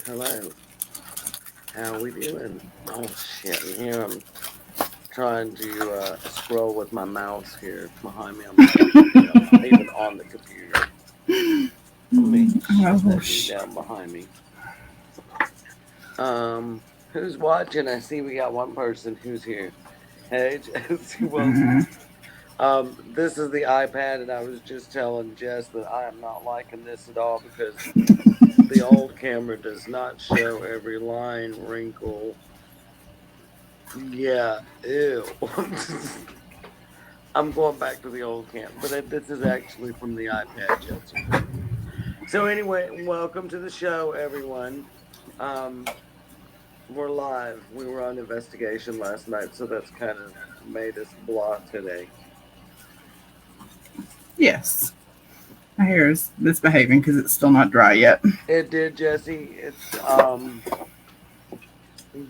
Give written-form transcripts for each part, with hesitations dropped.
Hello. How we doing? Oh shit! And here I'm trying to scroll with my mouse here behind me. I'm not, not even on the computer. Let me shut Oh, that dude down behind me. Um, who's watching? I see we got one person who's here. Hey, Jesse Wilson. This is the iPad, and I was just telling Jess that I am not liking this at all because the old camera does not show every line, wrinkle. Yeah, ew. I'm going back to the old camp, but this is actually from the iPad, Jesse. So anyway, welcome to the show, everyone. Um, we're live. We were on investigation last night, so that's kind of made us blah today. yes. My hair is misbehaving because it's still not dry yet. It did, Jesse. It's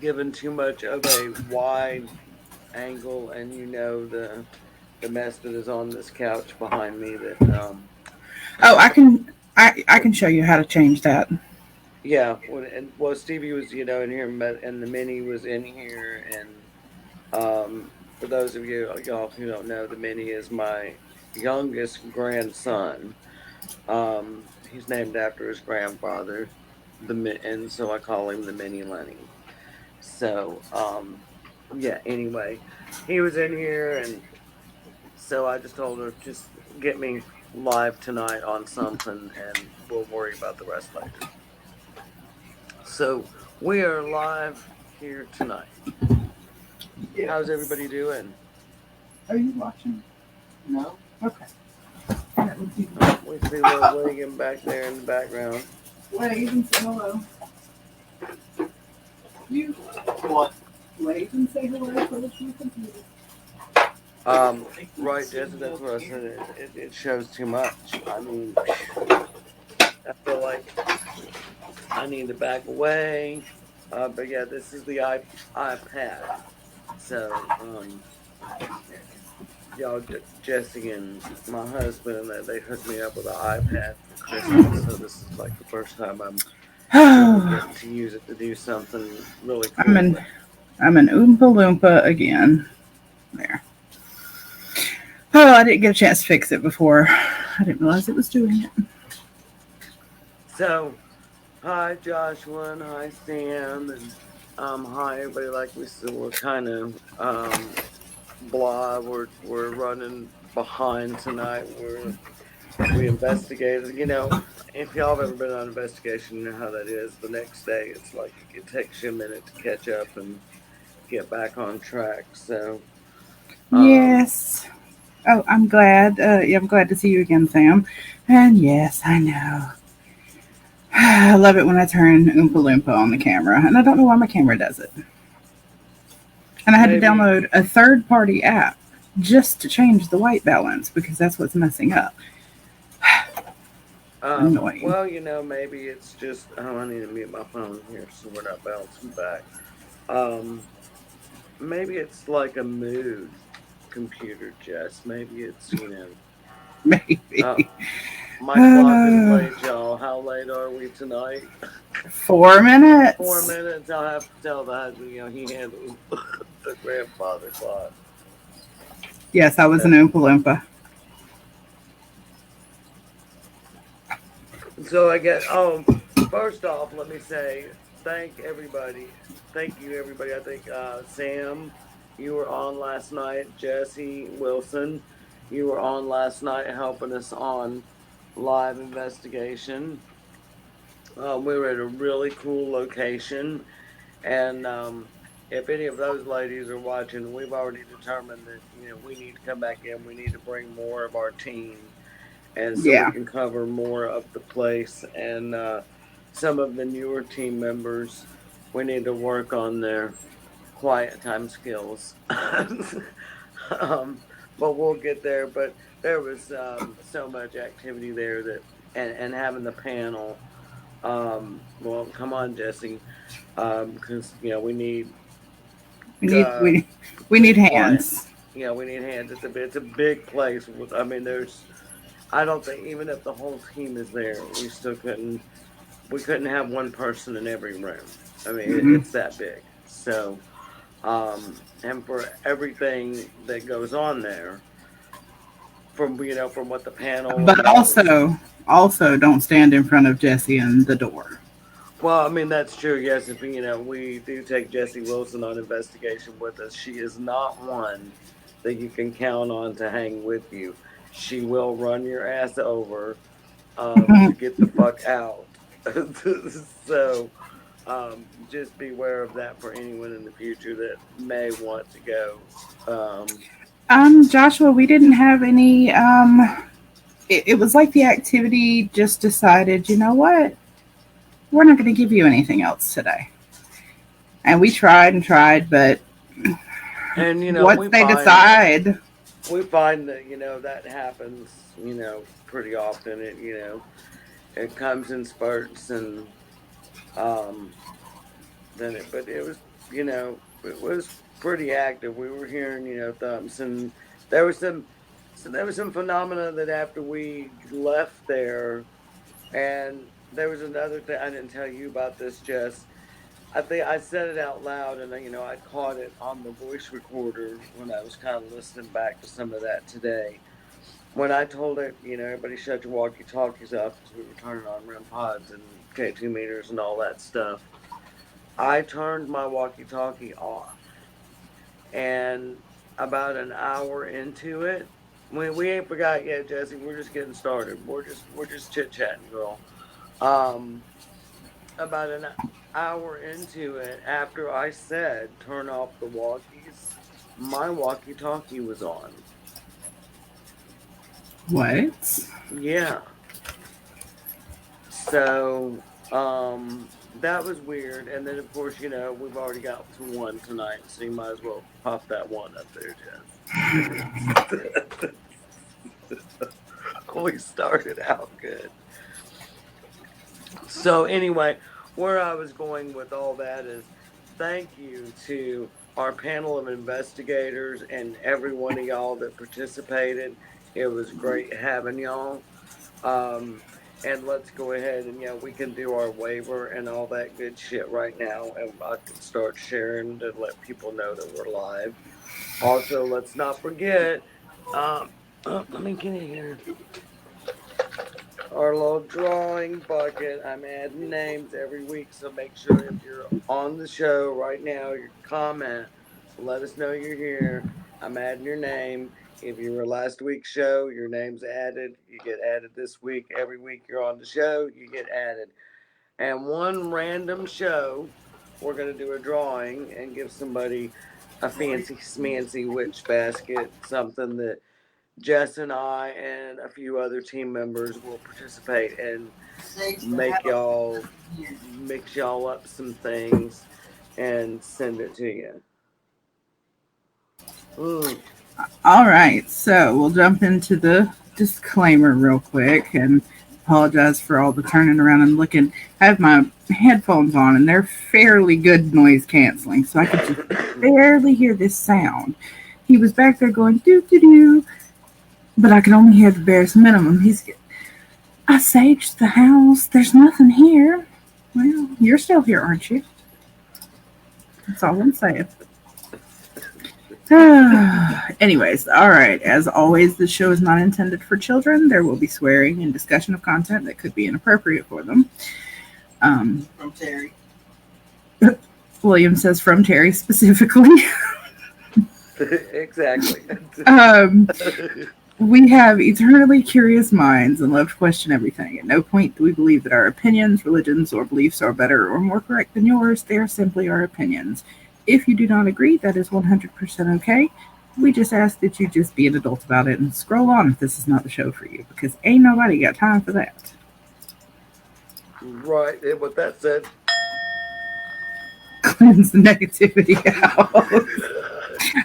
given too much of a wide angle, and the mess that is on this couch behind me. That Oh, I can show you how to change that. yeah. Well, Stevie was in here, and the mini was in here, and for those of y'all who don't know, the mini is my youngest grandson. He's named after his grandfather, and so I call him the Mini Lenny. So, yeah. Anyway, he was in here, and so I just told her just get me live tonight on something, and we'll worry about the rest later. So we are live here tonight. How's Yes. everybody doing? Are you watching? No. Okay. That would be Oh, we see little William back there in the background. wave and say hello. You What? wave and say hello for the computer. Right, Jesse, that's what I said. It shows too much. I mean, I feel like I need to back away. But yeah, this is the iPad. So, y'all, Jesse and my husband, they hooked me up with an iPad for Christmas. So this is like the first time I'm really Oh, getting to use it to do something really I'm cool in with. I'm in Oompa Loompa again. There. Oh, I didn't get a chance to fix it before. I didn't realize it was doing it. So, hi Joshua and hi Sam and hi everybody. Like we said, we're kind of blah. We're running behind tonight. We investigated. If y'all have ever been on an investigation, you know how that is. The next day, it's like it takes you a minute to catch up and get back on track. So, um, Yes. Oh, I'm glad. Yeah, I'm glad to see you again, Sam. And yes, I know. I love it when I turn Oompa Loompa on the camera, and I don't know why my camera does it. And I had to maybe. download a third party app just to change the white balance because that's what's messing up. Annoying. Well, maybe it's just. Oh, I need to mute my phone here so we're not bouncing back. Um, Maybe it's like a mood computer, Jess. Maybe it's. Uh, Maybe. my clock is Uh, late, y'all. How late are we tonight? 4 minutes. 4 minutes. I'll have to tell the husband. He handles the grandfather clock. Yes, I was So, an Oompa Loompa. so I get. Oh, first off, let me say thank everybody. Thank you, everybody. I think Sam, you were on last night. Jesse Wilson, you were on last night helping us on live investigation. We were at a really cool location, and if any of those ladies are watching, we've already determined that we need to come back in. We need to bring more of our team, and so we Yeah. can cover more of the place. And some of the newer team members, we need to work on their quiet time skills. um, but we'll get there. But there was so much activity there that, and having the panel. Well, come on, Jesse, because we need We need uh, we we need good clients. hands. We need hands. It's a big place. I mean, I don't think even if the whole team is there, we still couldn't we couldn't have one person in every room. I mean, Mm-mm. it's that big. So, and for everything that goes on there, from from what the panel and But all this. also don't stand in front of Jesse and the door. Well, I mean that's true. Yes, if we do take Jessie Wilson on investigation with us, she is not one that you can count on to hang with you. She will run your ass over to get the fuck out. So just beware of that for anyone in the future that may want to go. Um, Joshua, we didn't have any. It was like the activity just decided, you know what? We're not going to give you anything else today. And we tried and tried, but and once they decide, we find that that happens pretty often. It comes in spurts and um then but it was it was pretty active. We were hearing thumps, and there was some there was some phenomena that after we left there. And there was another thing I didn't tell you about this, Jess. I think I said it out loud, and I caught it on the voice recorder when I was kind of listening back to some of that today. When I told it, everybody shut your walkie talkies off because we were turning on REM pods and K2 meters and all that stuff. I turned my walkie talkie off, and about an hour into it, we ain't forgot yet, Jesse. We're just getting started. We're just chit chatting, girl. Um, about an hour into it, after I said turn off the walkies, my walkie talkie was on. what? Yeah. So, that was weird. And then, of course, we've already got to one tonight, so you might as well pop that one up there, Jess. We started out good. So, anyway, where I was going with all that is thank you to our panel of investigators and every one of y'all that participated. It was great having y'all. Um, and let's go ahead and we can do our waiver and all that good shit right now, and I can start sharing to let people know that we're live. Also, let's not forget. Let me get in here. Our little drawing bucket. I'm adding names every week, so make sure if you're on the show right now, your comment, let us know you're here. I'm adding your name. If you were last week's show, your name's added. You get added this week. Every week you're on the show, you get added. And one random show, we're going to do a drawing and give somebody a fancy smancy witch basket, something that Jess and I and a few other team members will participate and make y'all mix y'all up some things and send it to you. Mm. All right, so we'll jump into the disclaimer real quick and apologize for all the turning around and looking. I have my headphones on and they're fairly good noise canceling, so I could just barely hear this sound. He was back there going doo doo doo, but I could only hear the barest minimum. I saged the house. There's nothing here. Well, you're still here, aren't you? That's all I'm saying. Anyways, all right. As always, the show is not intended for children. There will be swearing and discussion of content that could be inappropriate for them. From Terry. William says from Terry specifically. Exactly. um, we have eternally curious minds and love to question everything. At no point do we believe that our opinions, religions, or beliefs are better or more correct than yours. They are simply our opinions. If you do not agree, that is 100% okay. We just ask that you just be an adult about it and scroll on if this is not the show for you, because ain't nobody got time for that. Right. And with that said, Cleanse the negativity out.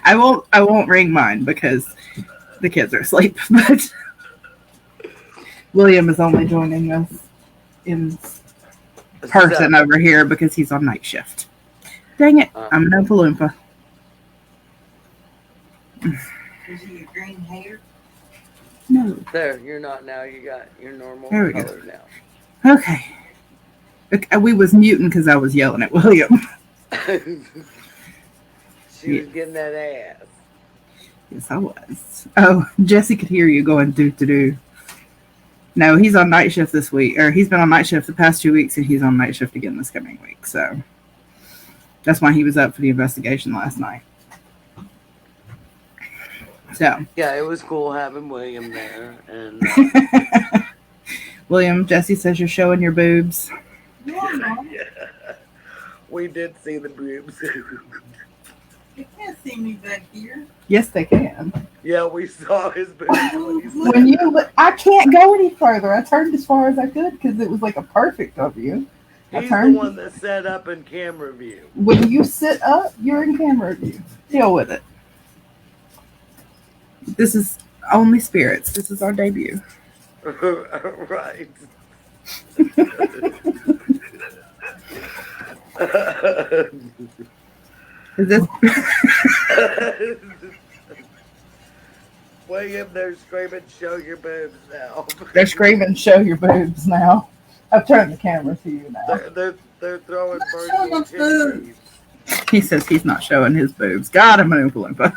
I won't ring mine because the kids are asleep, but William is only joining us in person 7. over here because he's on night shift. Dang it, Uh, I'm an Oompa Loompa. Does he get green hair? No. there, you're not now. You got your normal There we go. color now. Okay. We was muting because I was yelling at William. She Yeah. was getting that ass. Yes, I was. Oh, Jesse could hear you going do to do. No, he's on night shift this week, or he's been on night shift the past 2 weeks, and he's on night shift again this coming week. So that's why he was up for the investigation last night. So, Yeah, it was cool having William there, and William, Jesse says you're showing your boobs. No, I'm not. yeah, we did see the boobs. You can't see me back here. Yes, they can. Yeah, we saw his boobs when he When said you, I can't go any further. I turned as far as I could because it was like a perfect of you. I he's the turned. one that set up in camera view. When you sit up, you're in camera view. Deal with it. This is only spirits. This is our debut. Right. Is this? William, they're screaming, show your boobs now. They're screaming, "Show your boobs now!" I've turned the camera to you now. They're throwing Show my virtual boobs. He says he's not showing his boobs. Got him, Oompa Loompa.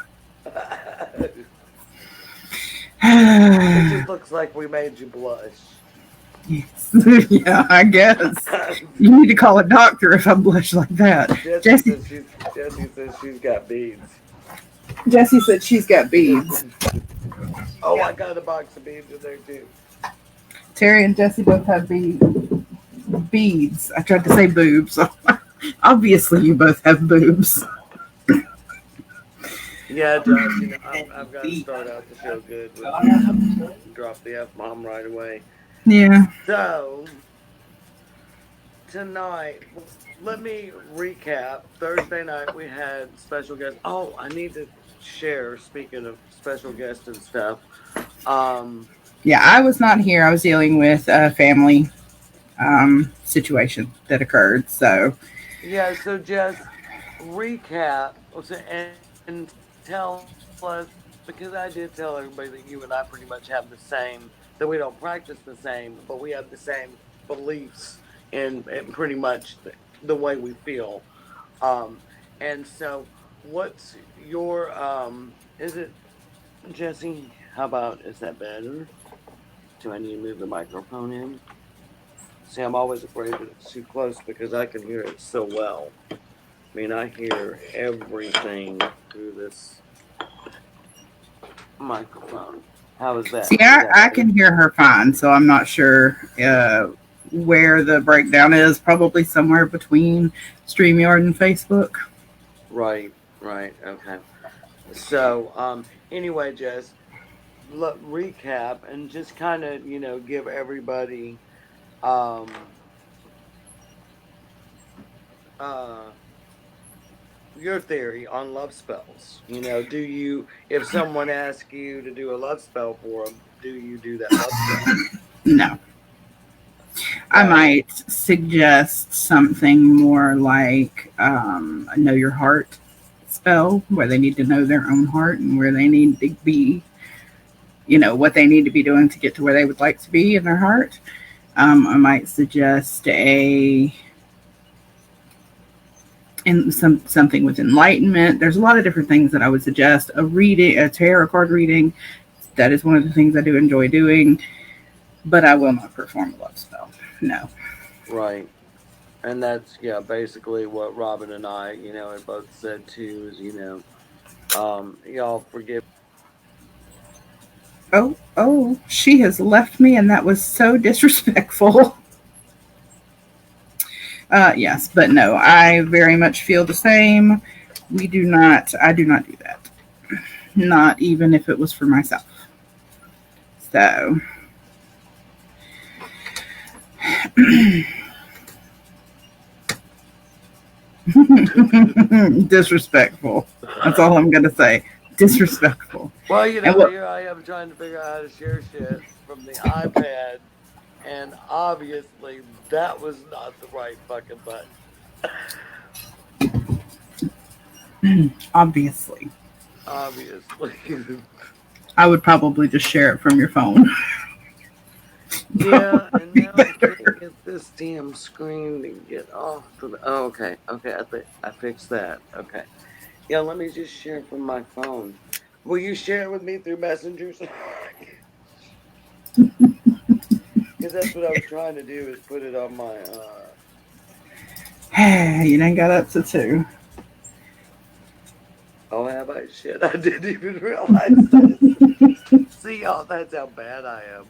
It just looks like we made you blush. Yes. Yeah, I guess. You need to call a doctor if I blush like that. Jessie says she's got beads. Jessie said she's got beads. Oh, I got a box of beads in there too. Terry and Jessie both have beads. I tried to say boobs. Obviously, you both have boobs. Yeah, Josh, I've got to start out the show good. Drop the F-bomb right away. Yeah. So, tonight, let me recap. Thursday night, we had special guests. Oh, I need to share, speaking of special guests and stuff. Yeah, I was not here. I was dealing with a family situation that occurred. So, Yeah, so just recap and tell us, because I did tell everybody that you and I pretty much have the same, that we don't practice the same, but we have the same beliefs in pretty much the way we feel. And so, what's your, is it, Jesse? How about, is that better? Do I need to move the microphone in? See, I'm always afraid that it's too close because I can hear it so well. I mean, I hear everything through this microphone. How is that? see, Is that I better? can hear her fine. So I'm not sure where the breakdown is. Probably somewhere between StreamYard and Facebook. Right, okay. So, anyway, Jess, recap and just kind of, give everybody, um, uh, your theory on love spells. Do you, if someone asks you to do a love spell for them, do you do that love spell? No. I Right. might suggest something more like a know your heart spell, where they need to know their own heart and where they need to be, what they need to be doing to get to where they would like to be in their heart. I might suggest something with enlightenment. There's a lot of different things that I would suggest. A tarot card reading. That is one of the things I do enjoy doing, but I will not perform a love spell. No. Right. And that's, yeah, basically what Robin and I, had both said too, is, y'all forgive. Oh, she has left me, and that was so disrespectful. Yes, but no, I very much feel the same. I do not do that. Not even if it was for myself. So, disrespectful. That's all I'm going to say. Disrespectful. Well, And what, here I am trying to figure out how to share shit from the iPad, and obviously that was not the right fucking button. obviously, Obviously. I would probably just share it from your phone. Yeah, Would and be now I can't better. get this damn screen to get off to the. Oh, okay, okay. I fixed that. Okay. Yeah, let me just share from my phone. Will you share it with me through messengers? Because that's what I was trying to do is put it on my. You done got up to two. Oh, have I? Shit, I didn't even realize that. See, y'all, that's how bad I am.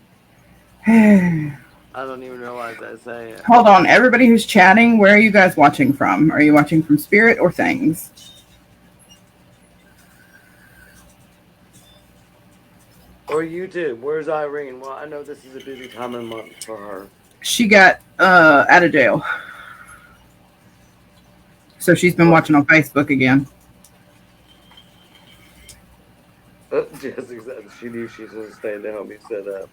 I don't even realize I say it. Hold on, everybody who's chatting, where are you guys watching from? Are you watching from Spirit or Things? Or YouTube. Where's Irene? Well, I know this is a busy time of month for her. She got out of jail, so she's been What? watching on Facebook again. Jessica said she knew she should have stayed to help me set up.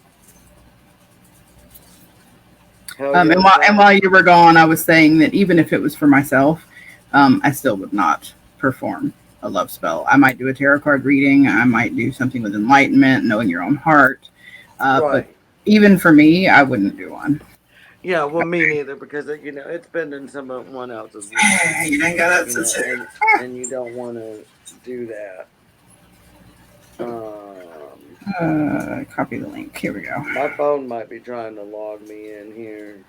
Hell And yeah, while Sam. you were gone, I was saying that even if it was for myself, I still would not perform a love spell. I might do a tarot card reading. I might do something with enlightenment, knowing your own heart. But Right. even for me, I wouldn't do one. Yeah, well, me neither, because it's been in someone else's life, You done got up to two. and you don't want to do that. Um, Copy the link. Here we go. my phone might be trying to log me in here.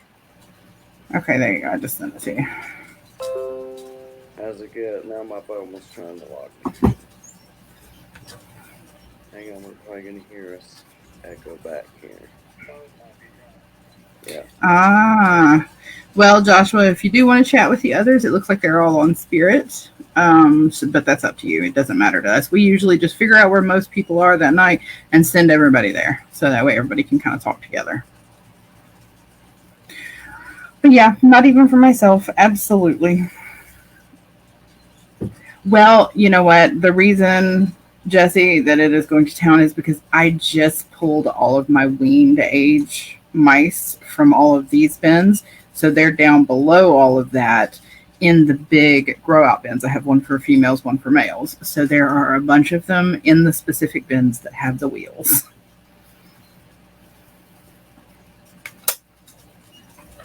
Okay, there you go. I just sent it to you. How's it good? Now my phone was trying to log me in. Hang on, we're probably gonna hear us echo back here. Yeah. Well, Joshua, if you do want to chat with the others, it looks like they're all on Spirit. But that's up to you. It doesn't matter to us. We usually just figure out where most people are that night and send everybody there, so that way everybody can kind of talk together. But yeah, not even for myself. Absolutely. Well, you know what? The reason, Jesse, that it is going to town is because I just pulled all of my weaned age mice from all of these bins. So they're down below all of that in the big grow out bins. I have one for females, one for males. So there are a bunch of them in the specific bins that have the wheels.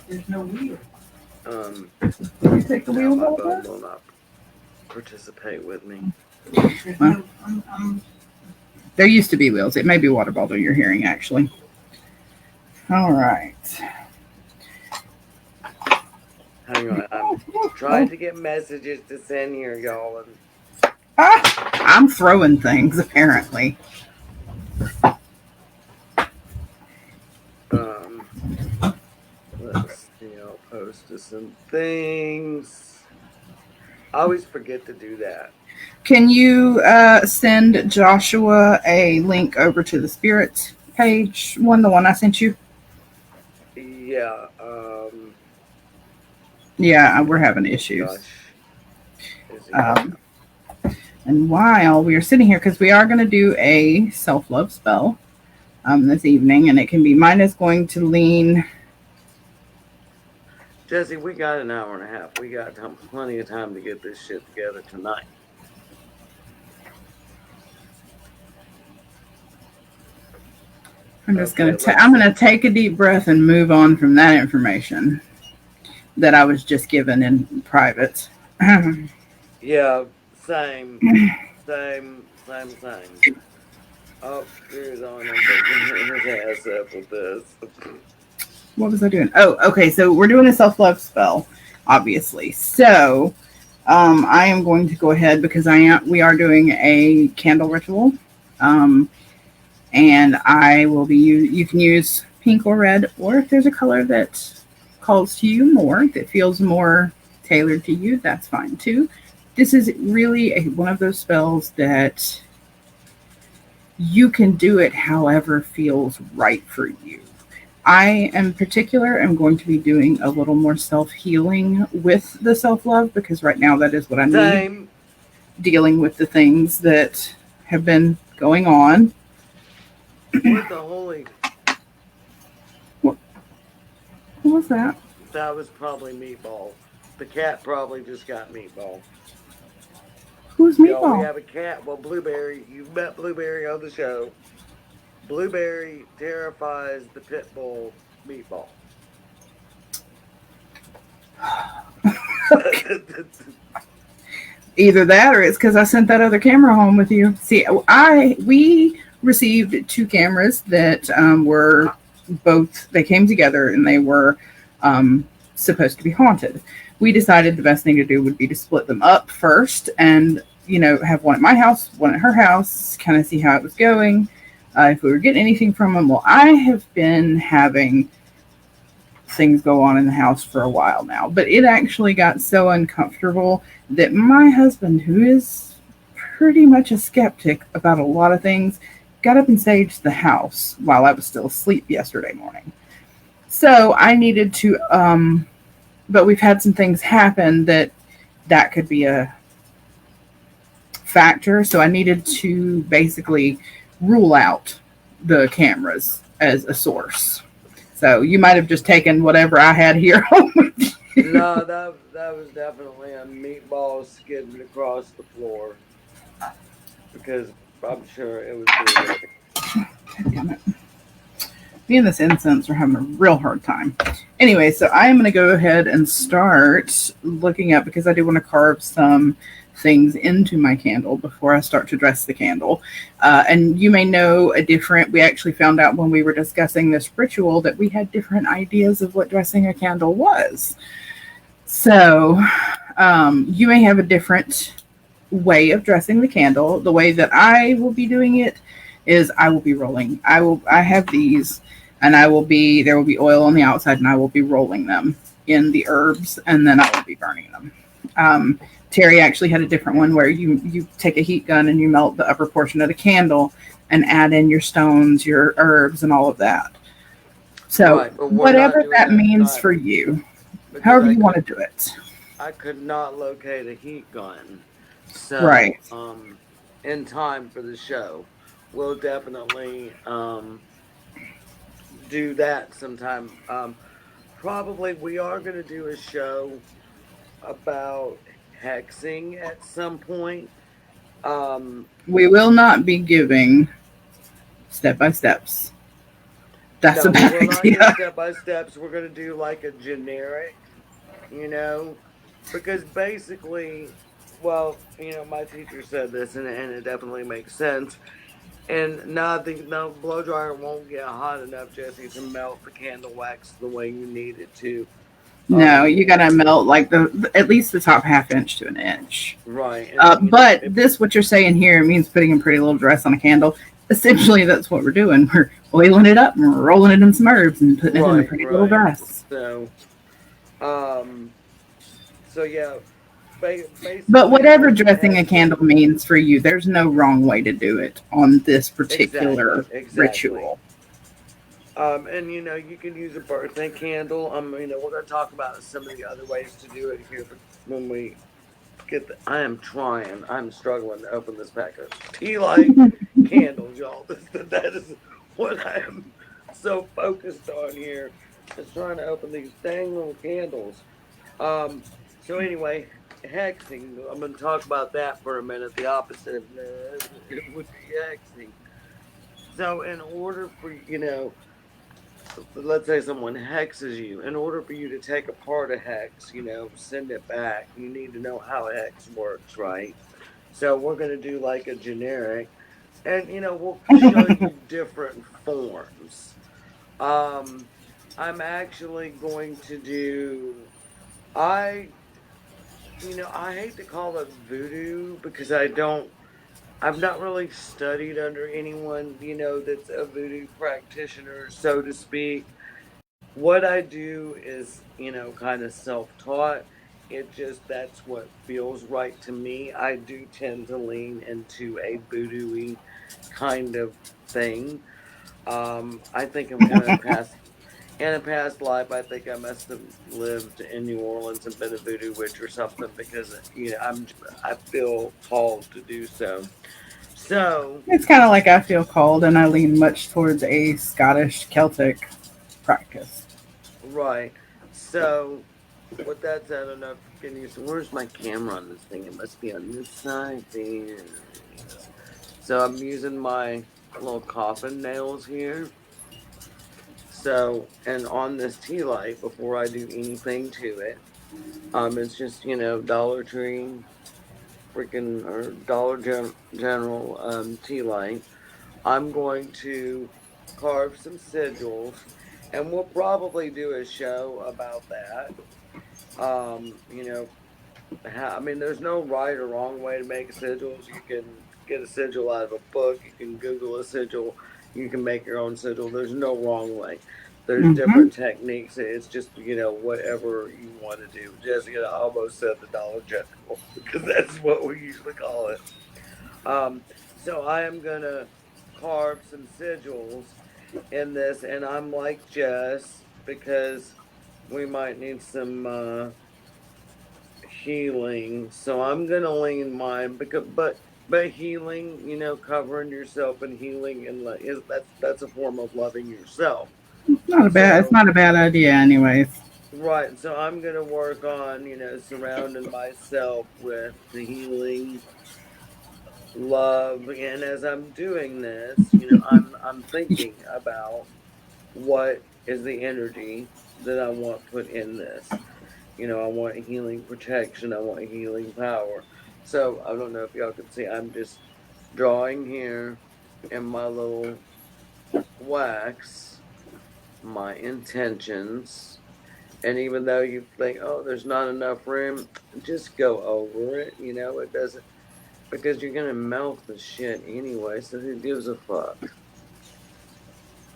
There's no wheel. Um. Did you take the Now wheels my off? phone will not participate with me. There's Well, no. I'm there used to be wheels. It may be water bottle you're hearing, actually. All right. Hang on, I'm trying to get messages to send here, y'all, and I'm throwing things, apparently. um. Let's see. I'll post some things. I always forget to do that. Can you send Joshua a link over to the Spirits page one, the one I sent you? Yeah. Yeah, we're having issues. Gosh, is it coming Um, and while we are sitting here, because we are going to do a self love spell this evening, and it can be mine is going to lean. Jesse, we got an hour and a half. We got plenty of time to get this shit together tonight. Okay, let's I'm see. gonna take a deep breath and move on from that information that I was just given in private. Yeah, same, same. Oh, here's on. I'm taking his ass up with this. What was I doing? Oh, okay. So we're doing a self love spell, obviously. So I am going to go ahead because we are doing a candle ritual, um, and I will be. You can use pink or red, or if there's a color that calls to you more, that feels more tailored to you, that's fine too. This is really one of those spells that you can do it however feels right for you. I am particular. I'm going to be doing a little more self healing with the self love because right now that is what I need, Same. dealing with the things that have been going on. What the holy? What, what was that? That was probably Meatball. The cat probably just got Meatball. Who's Y'all, we Meatball? have a cat. Well, Blueberry. You've met Blueberry on the show. Blueberry terrifies the pit bull meatball. Either that, or it's because I sent that other camera home with you. See, we received two cameras that were both, they came together and they were supposed to be haunted. We decided the best thing to do would be to split them up first and, have one at my house, one at her house, kind of see how it was going. If we were getting anything from them. Well, I have been having things go on in the house for a while now, but it actually got so uncomfortable that my husband, who is pretty much a skeptic about a lot of things, got up and saged the house while I was still asleep yesterday morning. So I needed to, but we've had some things happen that could be a factor. So I needed to basically rule out the cameras as a source. So you might have just taken whatever I had here home with you. No, that was definitely a meatball skidding across the floor because I'm sure it was blueberry. Damn it. Me and this incense are having a real hard time. Anyway, so I am going to go ahead and start looking up because I do want to carve some things into my candle before I start to dress the candle. And you may know we actually found out when we were discussing this ritual that we had different ideas of what dressing a candle was. So you may have a different way of dressing the candle. The way that I will be doing it is I will be rolling. I have these and there will be oil on the outside and I will be rolling them in the herbs and then I will be burning them. Terry actually had a different one where you take a heat gun and you melt the upper portion of the candle and add in your stones, your herbs, and all of that. So Right, but we're not whatever doing that that means tonight for you, because however you want to do it. I could not locate a heat gun. Right. So, in time for the show, we'll definitely do that sometime. Probably we are going to do a show about hexing at some point. Um, We will not be giving step by steps. That's a no, we bad will not give idea. step by steps. We're going to do like a generic, you know, because basically, well, my teacher said this, and it definitely makes sense. And no blow dryer won't get hot enough, Jesse, to melt the candle wax the way you need it to. No, you got to melt like the at least the top half inch to an inch. Right, and But this, what you're saying here, means putting a pretty little dress on a candle. Essentially, that's what we're doing. We're oiling it up and we're rolling it in some herbs and putting it in a right, pretty little right. dress. Um, so yeah, But basically whatever with dressing a candle hexing, means for you, there's no wrong way to do it on this particular exactly. ritual. And you can use a birthday candle. We're gonna talk about some of the other ways to do it here, but when we I am trying. I'm struggling to open this pack of tea light candles, y'all. That is what I am so focused on here. Is trying to open these dang little candles. Um. So anyway, hexing. I'm going to talk about that for a minute. The opposite of it would be hexing. So in order for let's say someone hexes you. In order for you to take apart a hex, send it back, you need to know how a hex works, right? So we're going to do like a generic, and we'll show you different forms. Um, I'm actually going to do. I I hate to call it voodoo because I don't. I've not really studied under anyone that's a voodoo practitioner, so to speak. What I do is, kind of self taught. It just that's what feels right to me. I do tend to lean into a voodoo kind of thing. I think in a past life, I think I must have lived in New Orleans and been a voodoo witch or something because I feel called to do so. So It's kind of like I feel called, and I lean much towards a Scottish Celtic practice. right, so with that said, I don't know if you can use. Where's my camera on this thing? It must be on this side. There it is. So I'm using my got little coffin nails here. So, and on this tea light, before I do anything to it, it's just, Dollar Tree freaking or General tea light. I'm going to carve some sigils, and we'll probably do a show about that. You know, I mean, there's no right or wrong way to make sigils. You can get a sigil out of a book. You can Google a sigil. You can make your own sigil. There's no wrong way. There's Mm-hmm. different techniques. It's just whatever you want to do. Jessica almost said the Dollar General because that's what we usually call it. Um, so I am gonna carve some sigils in this, and I'm like Jess because we might need some healing. So I'm gonna lean mine because, but healing, covering yourself and healing and is that's a form of loving yourself. Not a bad. It's So not a bad idea, anyways. right, so I'm gonna work on surrounding myself with the healing love, and as I'm doing this, I'm thinking about what is the energy that I want put in this. I want healing protection, I want healing power. So I don't know if y'all can see, I'm just drawing here in my little wax my intentions. And even though you think, oh, there's not enough room, just go over it. It doesn't, because you're gonna melt the shit anyway. So who gives a fuck?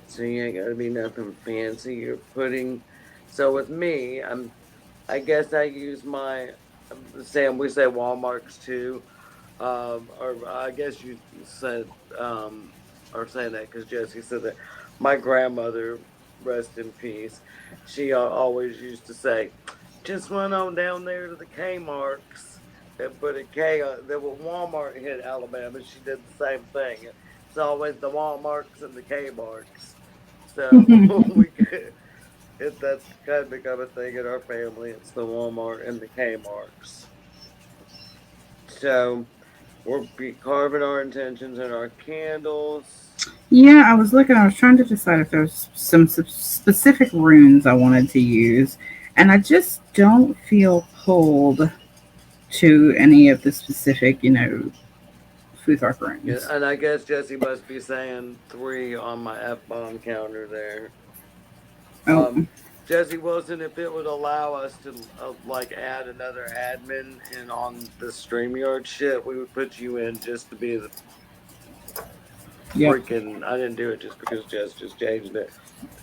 So you ain't gotta be nothing fancy. You're putting. So with me, I guess I use my. Sam, we say Walmart's too. Or I guess you said, or saying that because Jesse said that. My grandmother, rest in peace, she always used to say, just run on down there to the Kmarks and put a K on. There was Walmart hit Alabama. She did the same thing. It's always the Walmarts and the Kmarks. So we could, that's kind of become a thing in our family. It's the Walmart and the Kmarks. So we'll be carving our intentions in our candles. Yeah, I was looking. I was trying to decide if there's some specific runes I wanted to use, and I just don't feel pulled to any of the specific, Futhark Yeah, runes. and I guess Jesse must be saying 3 on my F bomb counter there. Oh, Um, Jesse Wilson, if it would allow us to like add another admin in on the StreamYard shit, we would put you in just to be the yep. freaking. I didn't do it just because Jess just changed it.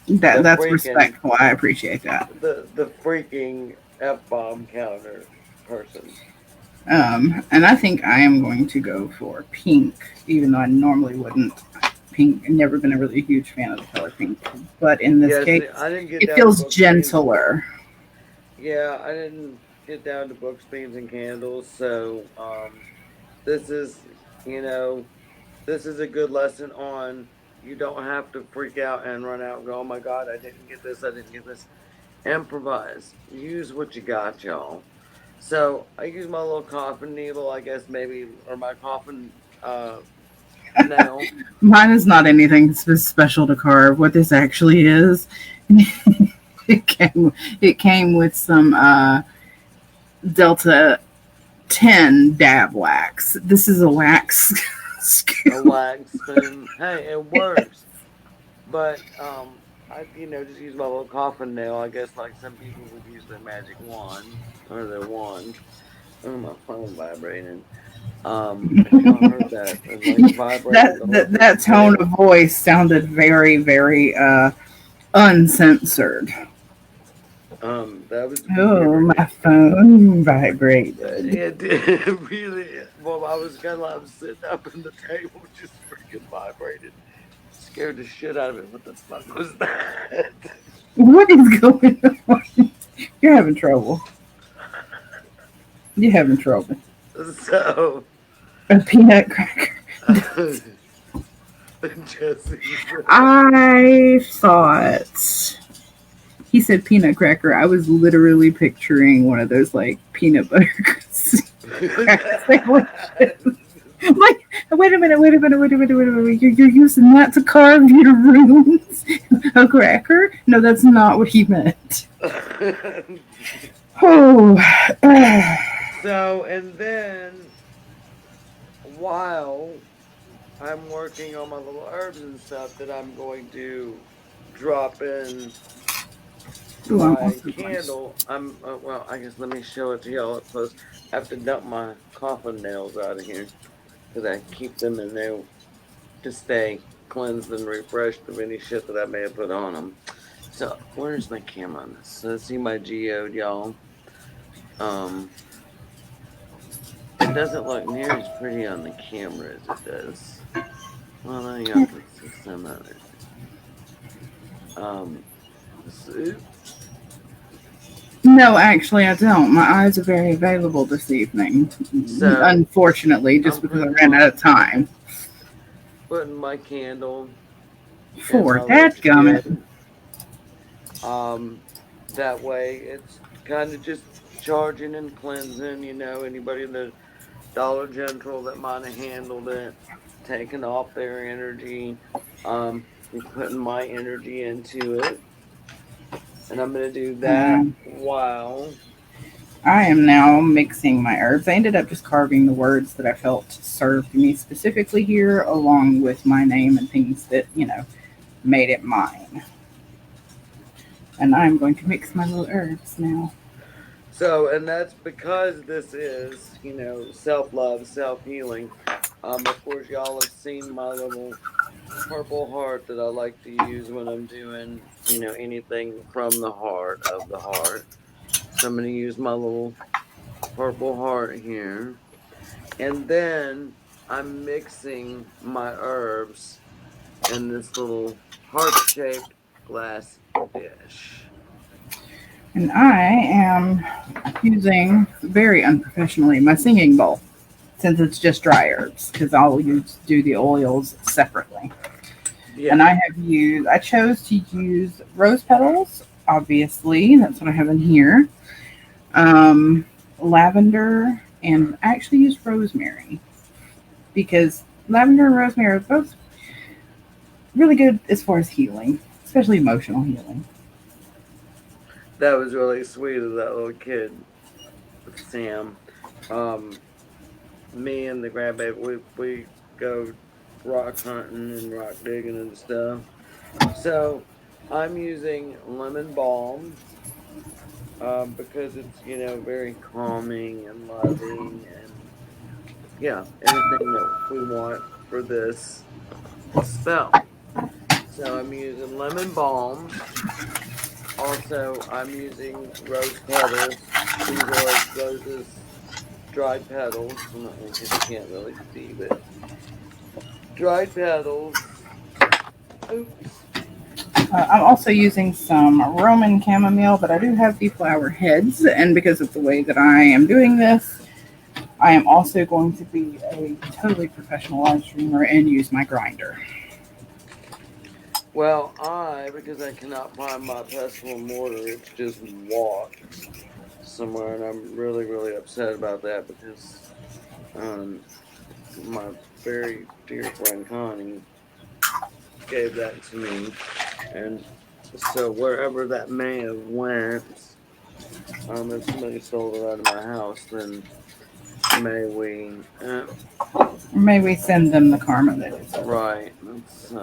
That The that's freaking respectful. I appreciate that. the freaking F bomb counter person. And I think I am going to go for pink, even though I normally wouldn't. Pink, I've never been a really huge fan of the color pink, but in this Yes, case, I didn't get it down to feels books, beans, and gentler. yeah, I didn't get down to books, beans, and candles. So this is you know this is a good lesson on you don't have to freak out and run out and go, oh my god, I didn't get this, I didn't get this. Improvise. Use what you got, y'all. So I use my little coffin needle, I guess maybe, or my coffin nail. Mine is not anything special to carve. What this actually is, it came with some Delta 10 dab wax. This is a wax A scoop. wax spoon. Hey, it works. But I just use my little coffin nail. I guess like some people would use their magic wand or their wand. Oh, my phone vibrating. If y'all heard that, it like vibrated the whole That freaking tone of table. voice sounded very, very uncensored. That was Oh, weird. my phone vibrated. It did really. Well, I was kind of like, I was sitting up in the table, just freaking vibrated. Scared the shit out of it. What the fuck was that? What is going on? You're having trouble. You're having trouble. So, A peanut cracker. Jesse, I thought he said peanut cracker. I was literally picturing one of those like peanut butter cracker sandwiches. Like, wait a minute, wait a minute, wait a minute, wait a minute. You're using that to carve your runes? A cracker? No, that's not what he meant. Oh, So, and then while I'm working on my little herbs and stuff, that I'm going to drop in ooh, I'm my also going to. candle. Well, I guess let me show it to y'all up close. I have to dump my coffin nails out of here because I keep them in there to stay cleansed and refreshed of any shit that I may have put on them. So, where's my camera on this? So, see my geode, y'all. Um, it doesn't look near as pretty on the camera as it does. Well, now y'all can see some of it. Um, so, No, actually, I don't. My eyes are very available this evening. so Unfortunately, just I'm because I ran out of time. putting my candle in For my little dadgummit. geode. Um, that way it's kind of just charging and cleansing. Anybody in the Dollar General that might have handled it, taking off their energy, putting my energy into it. And I'm going to do that Um, while. I am now mixing my herbs. I ended up just carving the words that I felt served me specifically here, along with my name and things that, made it mine. And I'm going to mix my little herbs now. So, and that's because this is, self love, self healing. Of course, y'all have seen my little purple heart that I like to use when I'm doing, anything from the heart of the heart. So I'm going to use my little purple heart here. And then I'm mixing my herbs in this little heart shaped glass dish. And I am using, very unprofessionally, my singing bowl, since it's just dry herbs, because I'll do the oils separately. And Yeah, I chose to use rose petals, obviously. That's what I have in here. Um, Lavender, and I actually used rosemary because lavender and rosemary are both really good as far as healing, especially emotional healing. that was really sweet of that little kid, Sam. Um, Me and the grandbaby, we go rock hunting and rock digging and stuff. So I'm using lemon balm because it's very calming and loving and yeah, everything that we want for this spell. So I'm using lemon balm. Also, I'm using rose petals. These are roses dried petals. In case you can't really see, but dried petals. Oops. I'm also using some Roman chamomile, but I do have the flower heads, and because of the way that I am doing this, I am also going to be a totally professional live streamer and use my grinder. Well, because I cannot find my pestle and mortar, it's just walked somewhere, and I'm really, really upset about that because um, my very dear friend Connie gave that to me, and so wherever that may have went, if somebody stole it out of my house, then may we, Or may we send them the karma that is owed. right, let's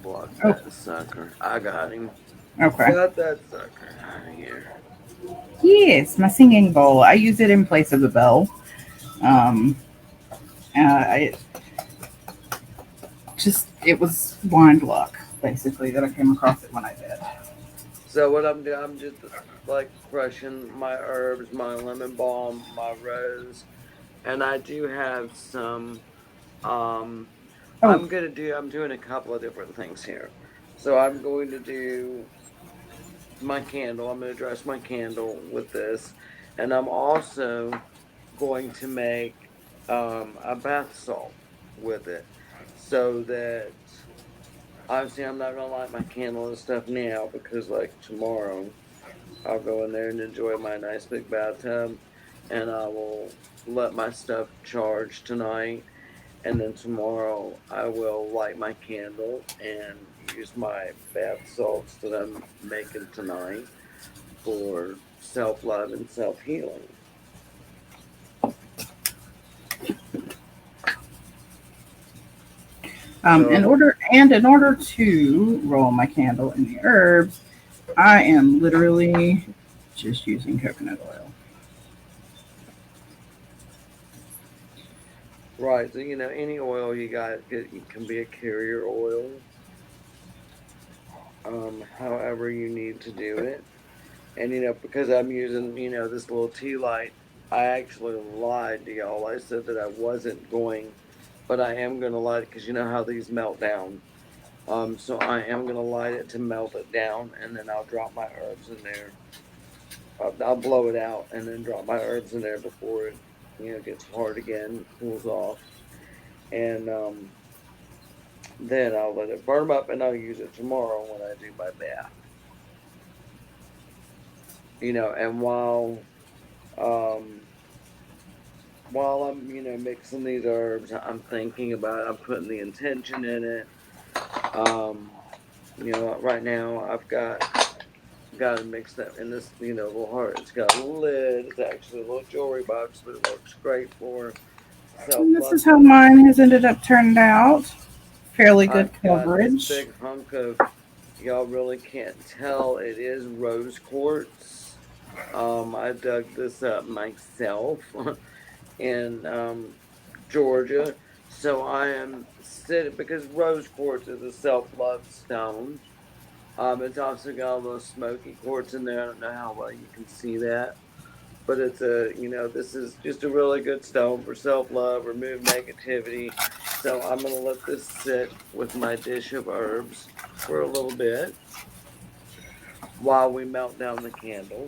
block Oh, that sucker. I got him. okay. Got that sucker out of here. Yes, my singing bowl. I use it in place of a bell. Um, I it was blind luck, basically, that I came across it when I did. So what I'm doing, I'm just like crushing my herbs, my lemon balm, my rose, and I do have some. Um, Oh, I'm doing a couple of different things here. So I'm going to do my candle. I'm going to dress my candle with this, and I'm also going to make a bath salt with it, so that obviously I'm not going to light my candle and stuff now because like tomorrow I'll go in there and enjoy my nice big bathtub. and I will let my stuff charge tonight. And then tomorrow I will light my candle and use my bath salts that I'm making tonight for self love and self healing. So In order to roll my candle in the herbs, I am literally just using coconut oil. right, so any oil you got, it can be a carrier oil, however you need to do it. And because I'm using this little tea light, I actually lied to y'all. I said that I wasn't going, but I am gonna light it because you know how these melt down. So I am gonna light it to melt it down, and then I'll drop my herbs in there. I'll blow it out and then drop my herbs in there before it gets hard again, cools off, and then I'll let it burn up, and I'll use it tomorrow when I do my bath. And um while I'm mixing these herbs, I'm thinking about it. I'm putting the intention in it. Um, right now I've got to mix that in this little heart. It's got a lid. It's actually a little jewelry box, but it works great for self And this love is how herbs. mine has ended up turned out. Fairly good I've got this coverage. big hunk of, y'all really can't tell, it is rose quartz. I dug this up myself in Georgia. So I am sitting because rose quartz is a self love stone. It's also got a little smoky quartz in there. I don't know how well you can see that, but this is just a really good stone for self love, remove negativity. So I'm gonna let this sit with my dish of herbs for a little bit while we melt down the candle.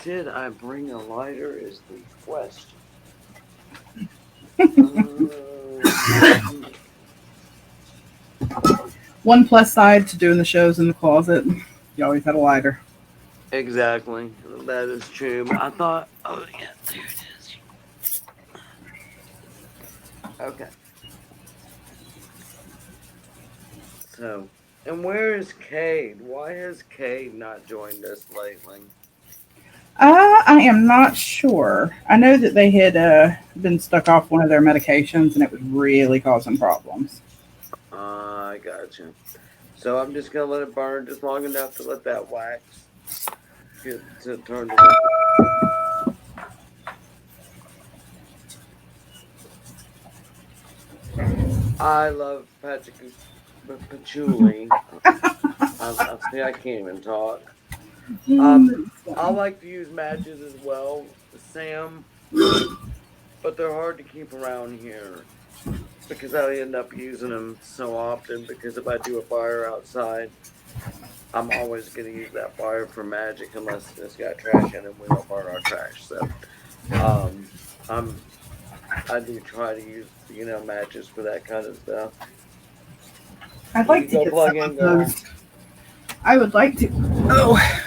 Did I bring a lighter? Is the question. Hmm. One plus side to doing the shows in the closet, you always had a lighter. Exactly. That is true. But I thought, oh yeah, there it is. Okay. So, and where is Cade? Why has Cade not joined us lately? I am not sure. I know that they had been stuck off one of their medications and it was really causing problems. I gotcha. So I'm just gonna let it burn just long enough to let that wax get to turn to liquid. I love patchouli. I see. I can't even talk. Um, Mm, I like to use matches as well, Sam, but they're hard to keep around here because I end up using them so often. Because if I do a fire outside, I'm always going to use that fire for magic unless it's got trash in it. We don't burn our trash, so um, I'm I do try to use matches for that kind of stuff. I'd You like can to go get some plug in, of girl. those. I would like to. Oh,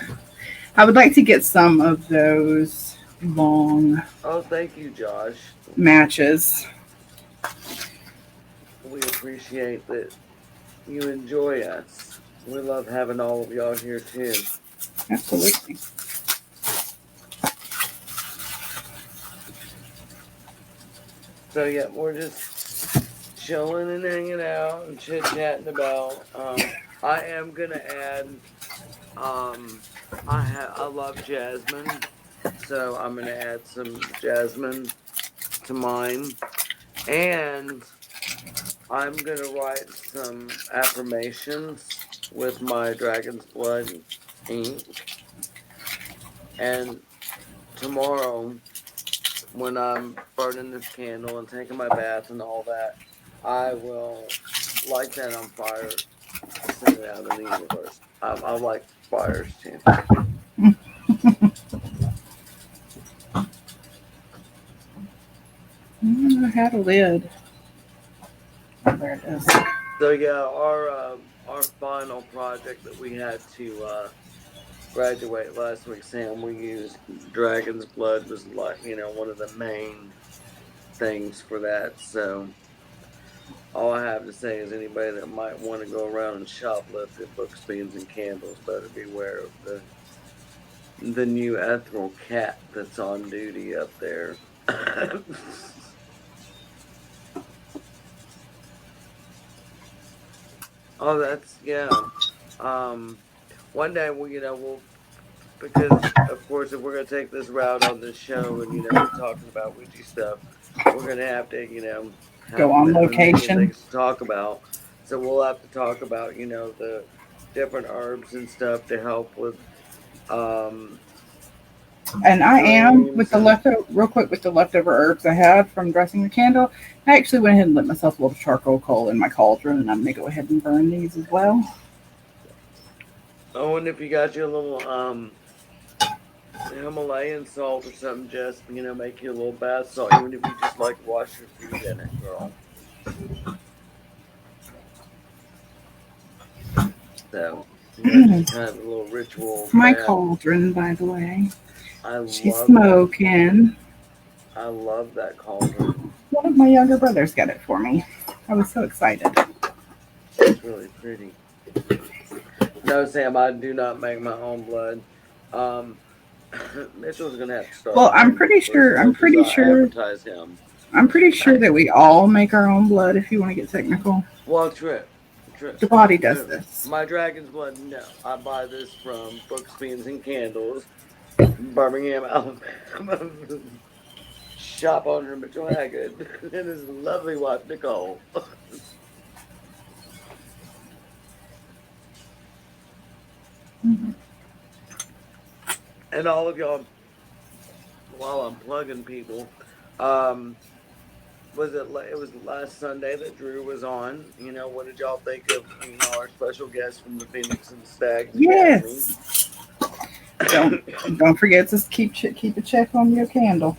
I would like to get some of those long Oh, thank you, Josh. matches. We appreciate that you enjoy us. We love having all of y'all here too. Absolutely. So yeah, we're just chilling and hanging out and chit chatting about. I am gonna add. Um, I love jasmine, so I'm gonna add some jasmine to mine, and I'm gonna write some affirmations with my dragon's blood ink. And tomorrow, when I'm burning this candle and taking my bath and all that, I will light that on fire to send it out in the universe. I like fires too. I had a lid. Oh, there it is. So yeah, our final project that we had to graduate last week, Sam, we used dragon's blood was like one of the main things for that. So all I have to say is anybody that might want to go around and shoplift at books, beans, and candles better beware of the new ethereal cat that's on duty up there. Oh, that's yeah. Um, One day we'll because of course if we're gonna take this route on this show and we're talking about witchy stuff, we're gonna have to Go have on a million location. things to talk about. So we'll have to talk about the different herbs and stuff to help with um And I am with dreams the and leftover, real quick with the leftover herbs I had from dressing the candle. I actually went ahead and lit myself a little charcoal coal in my cauldron, and I'm gonna go ahead and burn these as well. oh, and if you got your little Himalayan salt or something, just make you a little bath salt, even if you just like wash your feet in it, girl. So just kind of a little ritual My bath. cauldron, by the way, I she's love that. smoking. I love that cauldron. One of my younger brothers got it for me. I was so excited. It's really pretty. No, Sam, I do not make my own blood. Um, Mitchell's gonna have to start Well, I'm paying me pretty for as sure. I'm much as pretty I sure. advertise him. I'm pretty sure that we all make our own blood. If you want to get technical, Well, trip. the body does this. My dragon's blood. No, I buy this from Books, Beans, and Candles, Birmingham, Alabama. Shop owner Mitchell Haggard and his lovely wife Nicole. And all of y'all, while I'm plugging people, um, it was last Sunday that Drew was on. What did y'all think of our special guest from the Phoenix and Stags Academy? Yes. Don't forget to keep a check on your candle.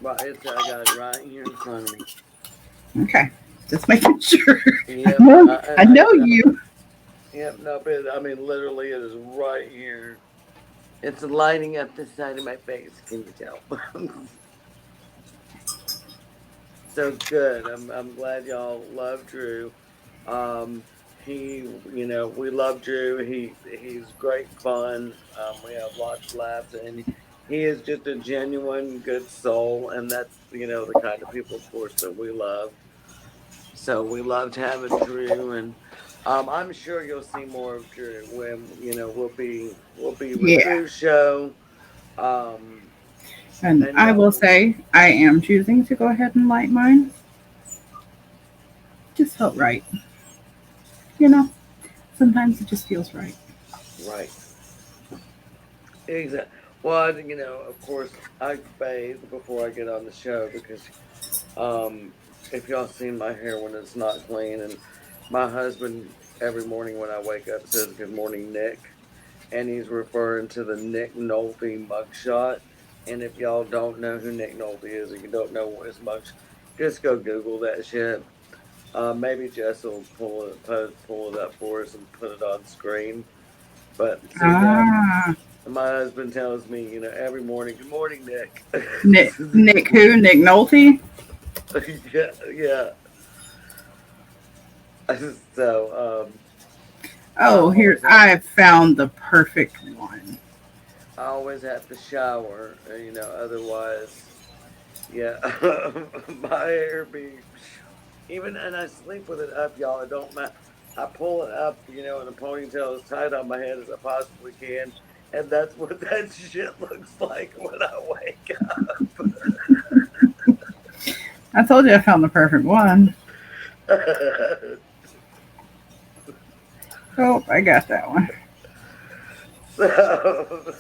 Right, I got it right here in front of me. Okay, just making sure. Yep, I know you. Yep, no, but I mean literally, it is right here. It's lighting up the side of my face. Can you tell? So good. I'm glad y'all love Drew. He, we love Drew. He's great fun. We have lots of laughs, and he is just a genuine good soul, and that's the kind of people, of course, that we love. So we loved having Drew, and I'm sure you'll see more of Drew when we'll be with Yeah. Drew's show. Um, And and I yeah, will say, I am choosing to go ahead and light mine. Just felt right. You know, sometimes it just feels right. right. Exactly. Well, of course, I bathe before I get on the show because um, if y'all seen my hair when it's not clean, and my husband every morning when I wake up says "Good morning, Nick," and he's referring to the Nick Nolte mugshot. And if y'all don't know who Nick Nolte is, or you don't know what his mug, just go Google that shit. Maybe Jess will pull it up for us and put it on screen. But so yeah, Ah, my husband tells me, every morning, "Good morning, Nick." Nick who? Nick Nolte? Yeah, yeah. So I Oh, here always have I found the perfect one. I always have to shower. Otherwise, yeah, my hair be even, and I sleep with it up, y'all. It don't matter. I pull it up, in a ponytail as tight on my head as I possibly can, and that's what that shit looks like when I wake I told you I found the perfect one. up. Oh, I got that one. So,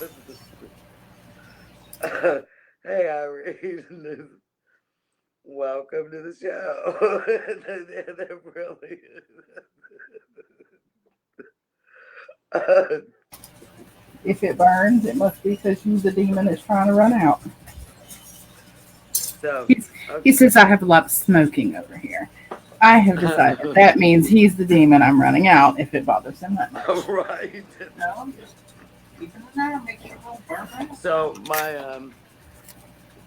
hey, Irene, welcome to the show. They're really. If it burns, it must be because you, the demon, is trying to run out. So, He says I have a lot of smoking over here. I have decided okay. that means he's the demon I'm running out if it bothers him that much. Right. No, I'm just Keep it in there, make sure it don't burn out. So my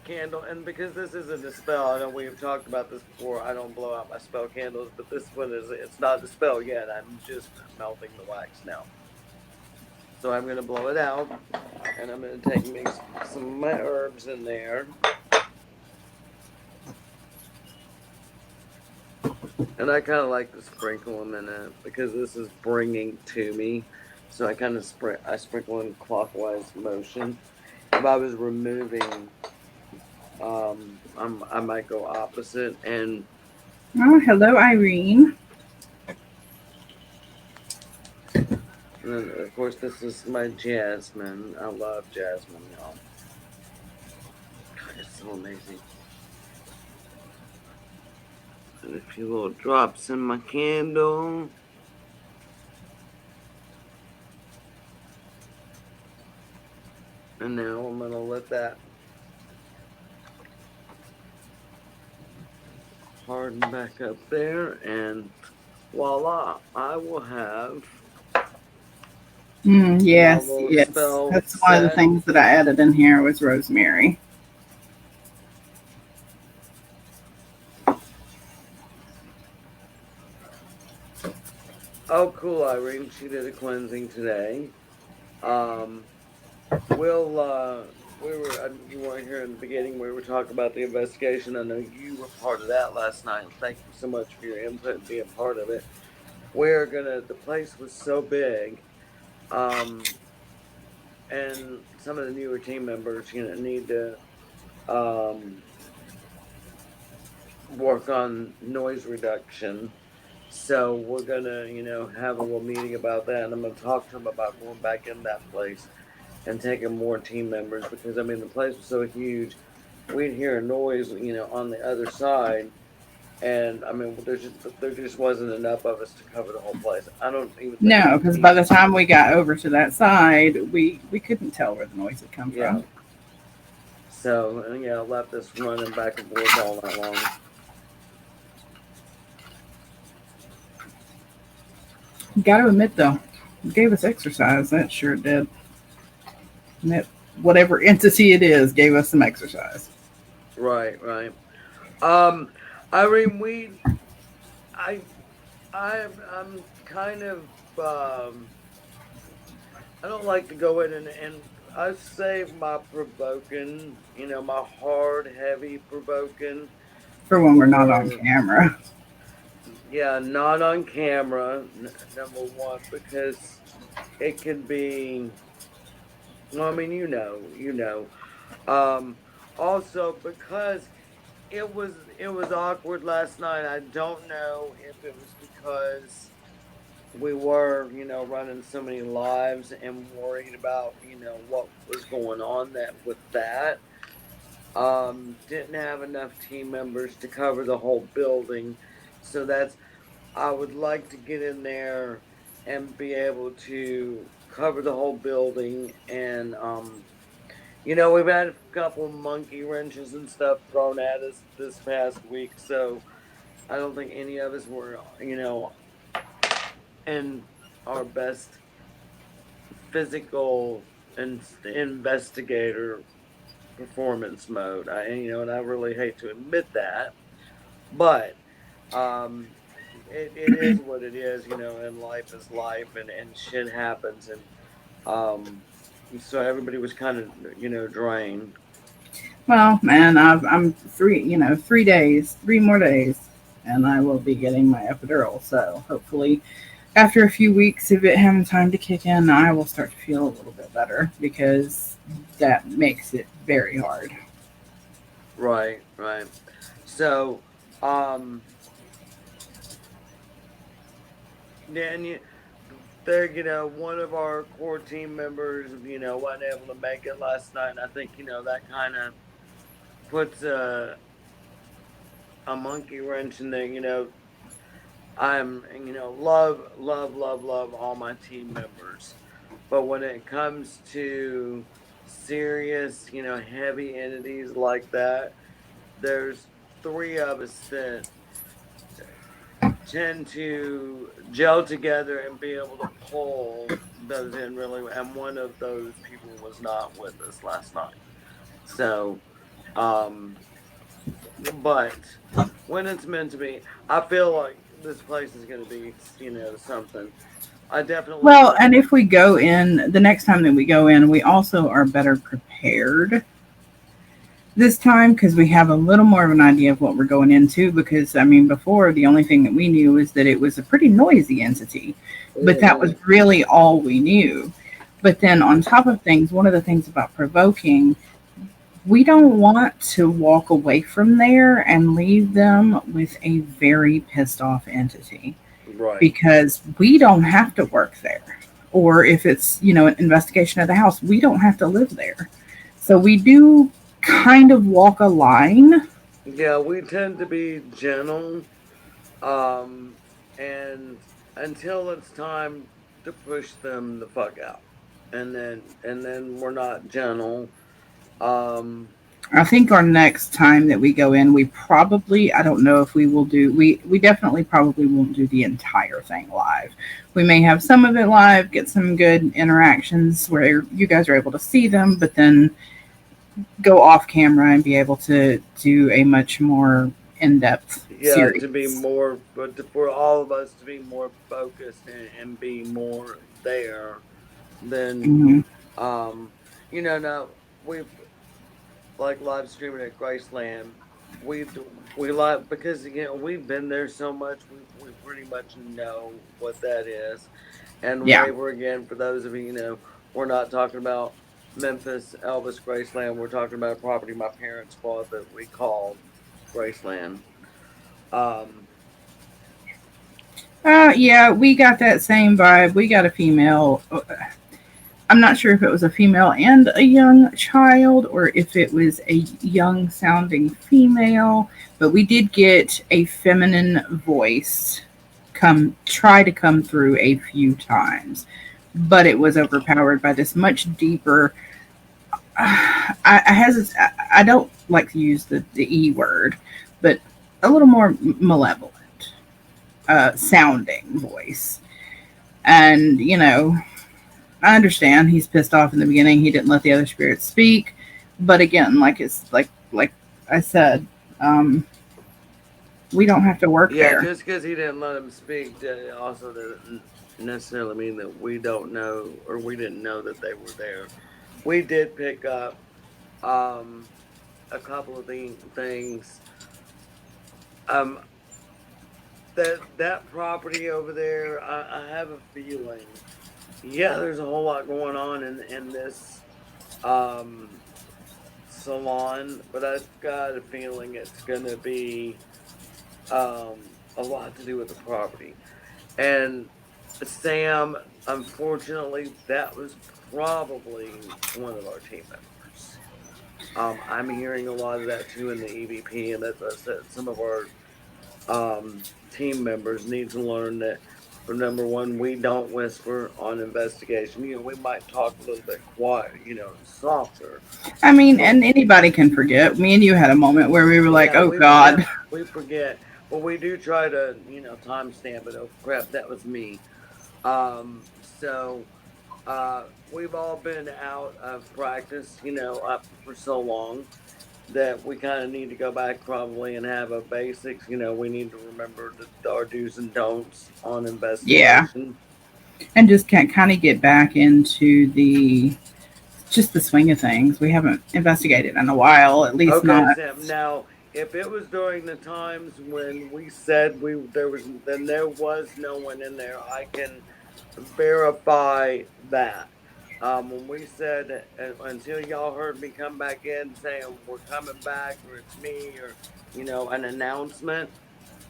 candle, and because this isn't a spell, I know we've talked about this before. I don't blow out my spell candles, but this one is. It's not a spell yet. I'm just melting the wax now. So I'm gonna blow it out, and I'm gonna take mix some of my herbs in there, and I kind of like to sprinkle them in it because this is bringing to me. So I kind of I sprinkle in clockwise motion. If I was removing, I might go opposite. Oh, hello, Irene. And then, of course, this is my jasmine. I love jasmine, y'all. God, it's so amazing. And a few little drops in my candle. And now I'm gonna let that harden back up there, and voila, I will have my Yes, little yes. spell That's one of the set. things that I added in here was rosemary. Oh, cool, Irene. She did a cleansing today. Um, we'll we were you weren't here in the beginning. We were talking about the investigation. I know you were part of that last night. Thank you so much for your input and being part of it. We're gonna. The place was so big, um, and some of the newer team members, need to um work on noise reduction. So we're gonna, have a little meeting about that, and I'm gonna talk to them about going back in that place and taking more team members because I mean the place was so huge, we'd hear a noise, on the other side, and I mean there just wasn't enough of us to cover the whole place. I don't even think we No, could because by keep. the time we got over to that side, we couldn't tell where the noise had come Yeah. from. So and yeah, I left us running back and forth all night long. Got to admit though, it gave us exercise. That sure did. And that whatever entity it is gave us some exercise. Right, right. Um, Irene, I, I'm kind of, I don't like to go in and I save my provoking, my hard, heavy provoking For when we're not on for, camera. yeah, not on camera, number one, because it can be, well, I mean, Um, also because it was awkward last night. I don't know if it was because we were, running so many lives and worried about, what was going on that with that. Didn't have enough team members to cover the whole building. So I would like to get in there and be able to cover the whole building and we've had a couple monkey wrenches and stuff thrown at us this past week, so I don't think any of us were, in our best physical and investigator performance mode. And I really hate to admit that, but um, it is what it is, and life is life, and shit happens, and um, so everybody was kind of, drained. Well, man, I'm 3 days, 3 more days, and I will be getting my epidural. So hopefully, after a few weeks of it having time to kick in, I will start to feel a little bit better because that makes it very hard. Right, right. So, um, yeah, and there, one of our core team members, wasn't able to make it last night. And I think, that kind of puts a monkey wrench in there. Love, love, love, love all my team members. But when it comes to serious, heavy entities like that, there's three of us that tend to gel together and be able to pull those in really well. And one of those people was not with us last night. So, um, but when it's meant to be, I feel like this place is going to be, something. I definitely Well, and want. if we go in the next time that we go in, we also are better prepared this time because we have a little more of an idea of what we're going into. Because, I mean, before the only thing that we knew was that it was a pretty noisy entity, but that was Mhm. really all we knew. But then, on top of things, one of the things about provoking, we don't want to walk away from there and leave them with a very pissed off entity Right. because we don't have to work there. Or if it's, an investigation of the house, we don't have to live there. So we do kind of walk a line. Yeah, we tend to be gentle, um, and until it's time to push them the fuck out, and then we're not gentle. Um, I think our next time that we go in, we probably, I don't know if we will do, we definitely probably won't do the entire thing live. We may have some of it live, get some good interactions where you guys are able to see them, but then go off camera and be able to do a much more in depth yeah, to be series. more, but for all of us to be more focused and be more there, then Hmm. um, now we've like live streaming at Graceland. We like because we've been there so much. We pretty much know what that is. And Yeah. waiver again for those of you, we're not talking about Memphis Elvis Graceland. We're talking about a property my parents bought that we called Graceland. Um, Yeah, we got that same vibe. We got a female. I'm not sure if it was a female and a young child or if it was a young sounding female, but we did get a feminine voice try to come through a few times, but it was overpowered by this much deeper. I don't like to use the E word, but a little more malevolent sounding voice. And, I understand he's pissed off in the beginning. He didn't let the other spirits speak. But again, like I said, um, we don't have to work yeah, there. just because he didn't let him speak also doesn't necessarily mean that we don't know or we didn't know that they were there. We did pick up um, a couple of things. Um, that property over there, I have a feeling. Yeah, there's a whole lot going on in this um, salon, but I've got a feeling it's gonna be a lot to do with the property. And Sam, unfortunately, that was probably one of our team members. I'm hearing a lot of that too in the EVP, and as I said, some of our team members need to learn that. For number one, we don't whisper on investigation. We might talk a little bit quiet, softer. I mean, But and anybody can forget. Me and you had a moment where we were like, yeah, oh, God. we forget, but we do try to, timestamp it. Oh crap, that was me. So we've all been out of practice, up for so long that we kind of need to go back probably and have a basics. We need to remember our do's and don'ts on Yeah. investigation. And just can't kind of get back into just the swing of things. We haven't investigated in a while, at least Okay, not. Sam. Now, if it was during the times when we said there was no one in there, I can verify that. When we said until y'all heard me come back in saying we're coming back or it's me or an announcement,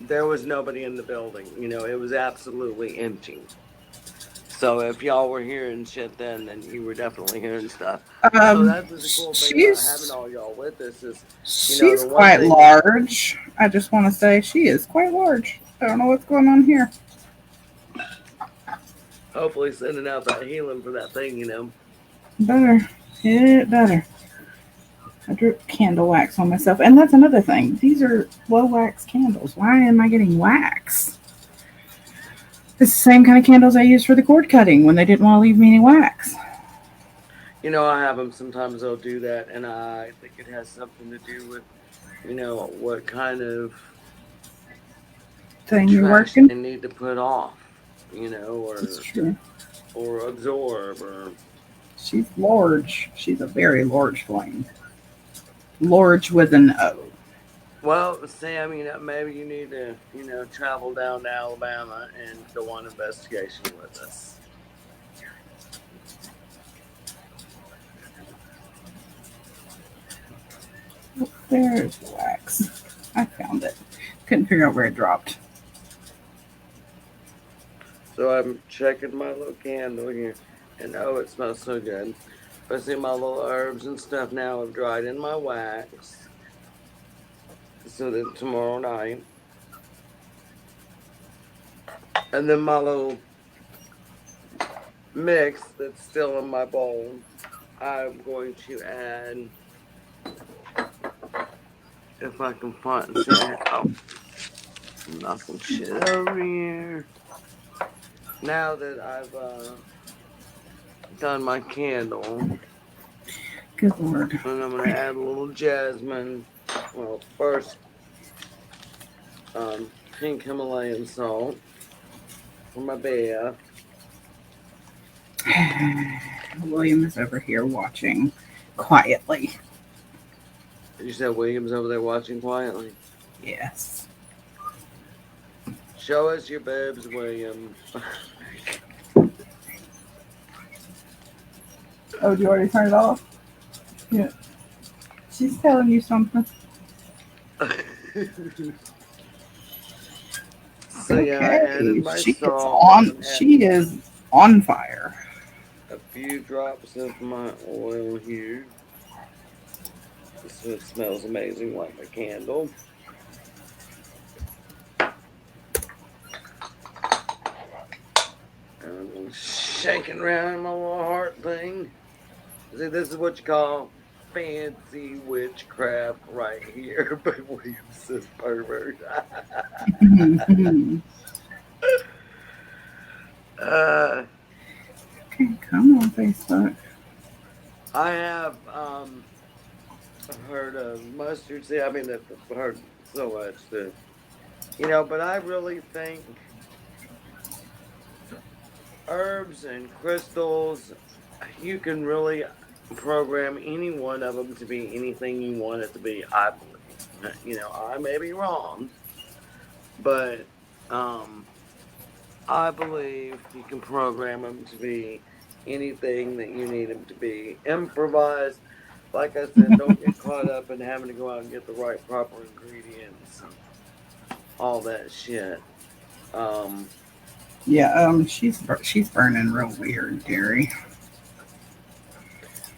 there was nobody in the building. It was absolutely empty. So if y'all were hearing shit then you were definitely hearing stuff. So that's the cool thing about having She's all y'all with us is, she's the one quite thing. large. I just want to say she is quite large. I don't know what's going on here. Hopefully sending out that healing for that thing. Better. It better. I drip candle wax on myself. And that's another thing. These are low wax candles. Why am I getting wax? It's the same kind of candles I used for the cord cutting when they didn't want to leave me any wax. I have them sometimes. They'll do that, and I think it has something to do with what kind of Thing you're trash working. they need to put off, It's true. or absorb, or She's large. She's a very large flame. Large with an O. well, Sam, maybe you need to travel down to Alabama and go on investigation with us. There's the wax. I found it. Couldn't figure out where it dropped. So I'm checking my little candle here, and oh, it smells so good. But see, my little herbs and stuff now have dried in my wax. So then tomorrow night, and then my little mix that's still in my bowl, I'm going to add, if I can find, oh, I'm knocking shit over here. Now that I've done my candle, Good lord. and I'm gonna add a little jasmine. Well, first, pink Himalayan salt for my bath. William is over here watching quietly. You said William's over there watching quietly. Yes. Show us your boobs, William. Oh, did you already turn it off? Yeah. She's telling you something. So yeah, I added Okay. my She is salt. on. I'm She adding is on fire. a few drops of my oil here, so it smells amazing like my candle. And I'm shaking around my little heart thing. See, this is what you call fancy witchcraft right here by Williamson's pervert. uh, Okay, come on, Facebook. I have heard of mustard seed. I mean, I've heard so much that but I really think herbs and crystals, you can really program any one of them to be anything you want it to be. I believe. I may be wrong, but um, I believe you can program them to be anything that you need them to be. Improvise. Like I said, don't get caught up in having to go out and get the right proper ingredients and all that shit. Um, Yeah, she's burning real weird, Gary.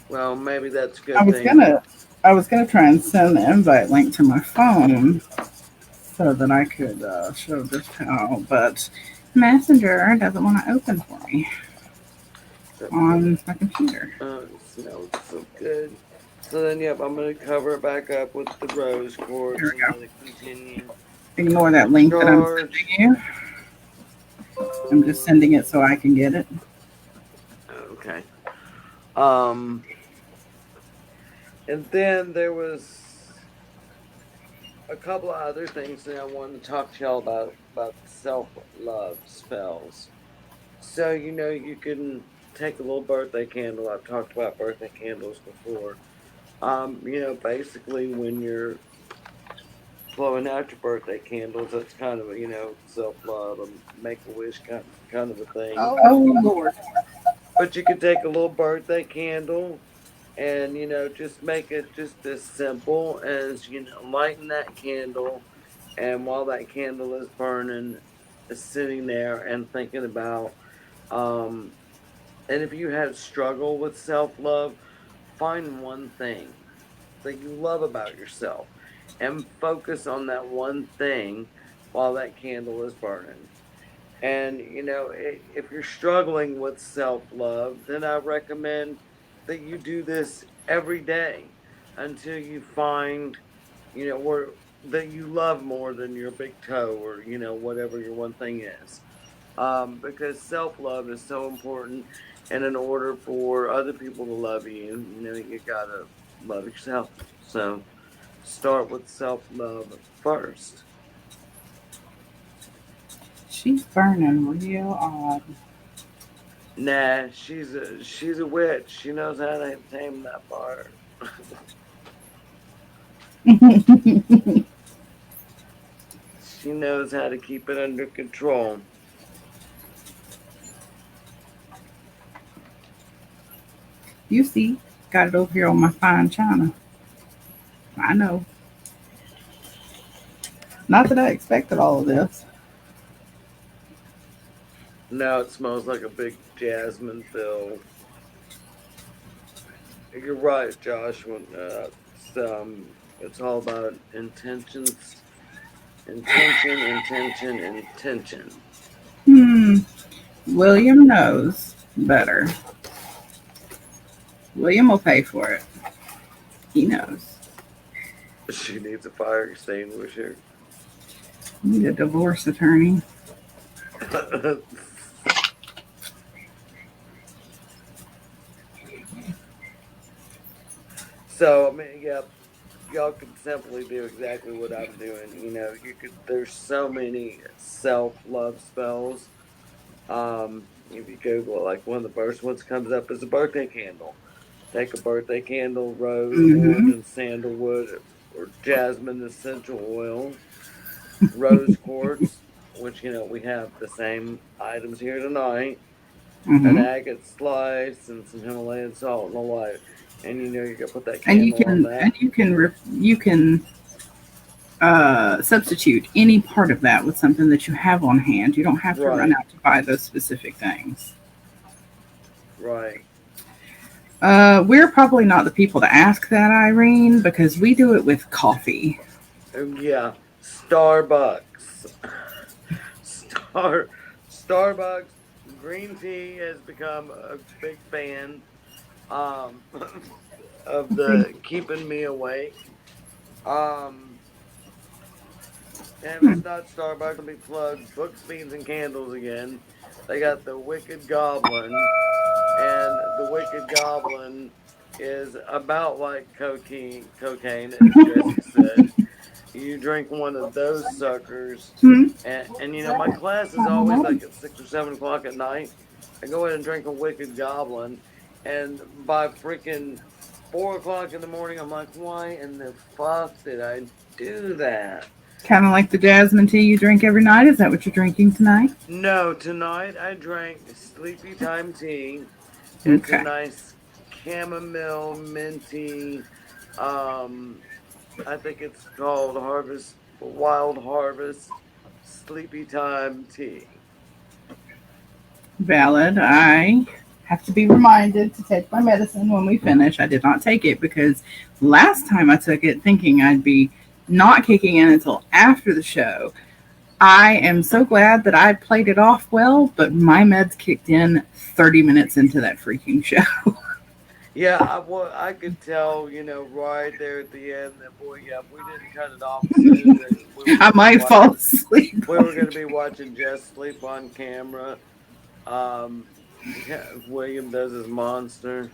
well, maybe that's a I good was thing. gonna I was gonna try and send the invite link to my phone so that I could show just how, but Messenger doesn't want to open for me on my computer. It smells so good. So then, yep, I'm gonna cover it back up with the rose There quartz we and go. let it continue Ignore that to link that I'm charge. sending you. I'm just sending it so I can get it. Okay. Um, and then there was a couple of other things that I wanted to talk to y'all about self love spells. So you can take a little birthday candle. I've talked about birthday candles before. Basically when you're blowing out your birthday candles, that's kind of a self love, a make a wish kind of a thing. Oh Lord. But you could take a little birthday candle and just make it just as simple as lighting that candle, and while that candle is burning, sitting there and thinking about um and if you have struggle with self love, find one thing that you love about yourself and focus on that one thing while that candle is burning. And, if you're struggling with self love, then I recommend that you do this every day until you find, where that you love more than your big toe or, whatever your one thing is. because self love is so important. And in order for other people to love you, you gotta love yourself. So start with self love first. She's burning real odd. Nah, she's a witch. She knows how to tame that fire. She knows how to keep it under control. You see, got it over here on my fine china. I know. Not that I expected all of this. Now it smells like a big jasmine fill. You're right, Josh. When it's all about intentions, intention. Hmm. William knows better. William will pay for it. He knows. She needs a fire extinguisher. You need a divorce attorney. So I mean, yeah, y'all could simply do exactly what I'm doing. You could. There's so many self love spells. If you Google it, like one of the first ones comes up is a birthday candle. Take a birthday candle, rose, orange, Mm-hmm. and sandalwood, or jasmine essential oil, rose quartz, which we have the same items here tonight, an Mm-hmm. agate slice, and some Himalayan salt and a light. And you gotta put that And you candle on can that. you can substitute any part of that with something that you have on hand. You don't have to run Right, out to buy those specific things. right. We're probably not the people to ask that, Irene, because we do it with coffee. Yeah, Starbucks. Star Starbucks green tea has become a big fan um of the keeping me awake. Um and if Hmm. it's not Starbucks, let me plug Books, Beans, and Candles again. They got the Wicked Goblin, and the Wicked Goblin is about like cocaine, as Jesse said. You drink one of those suckers, Hmm. and my class is always like at 6 or 7 o'clock at night. I go in and drink a Wicked Goblin, and by freaking 4 o'clock in the morning, I'm like, why in the fuck did I do that? Kind of like the jasmine tea you drink every night. Is that what you're drinking tonight? No, tonight I drank Sleepy Time tea. It's a Okay. nice chamomile minty. Um, I think it's called Wild Harvest Sleepy Time Tea. Valid. I have to be reminded to take my medicine when we finish. I did not take it because last time I took it thinking I'd be not kicking in until after the show. I am so glad that I played it off well, but my meds kicked in 30 minutes into that freaking show. Yeah, I could tell, right there at the end that boy, yeah, if we didn't cut it off soon, that we were I gonna be might fall watching. asleep. We were gonna be watching Jess sleep on camera. Um, yeah, William does his monster.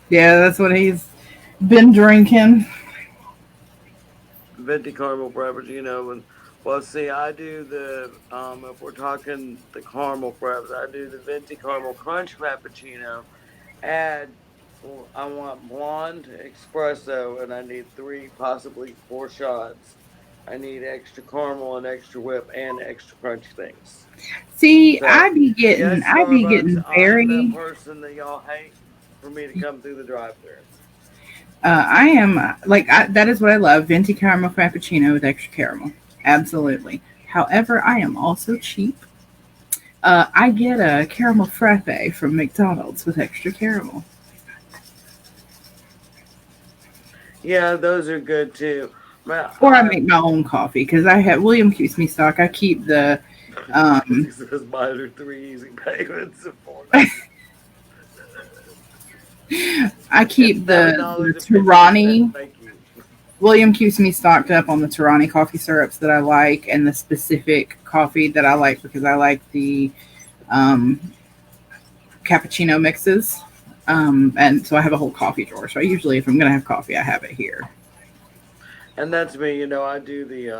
Yeah, that's what he's been drinking. Venti caramel frappers, and well, see, I do the if we're talking the caramel frappers, I do the venti caramel crunch frappuccino. Add, well, I want blonde espresso, and I need three, possibly four shots. I need extra caramel and extra whip and extra crunchy things. See, So, yes, I be Starbucks, getting I'm the very. person that y'all hate for me to come through the drive-through. I am that is what I love: venti caramel frappuccino with extra caramel. Absolutely. However, I am also cheap. I get a caramel frappe from McDonald's with extra caramel, Yeah, those are good too. But or I make my own coffee because I have William keeps me stock. I keep the because he um, says mine are three easy payments of $4. I It's keep nine the dollars and 50 cents. Tirani Thank you. William keeps me stocked up on the Torani coffee syrups that I like and the specific coffee that I like because I like the um, cappuccino mixes. And so I have a whole coffee drawer. So I usually, if I'm going to have coffee, I have it here. And that's me. I do the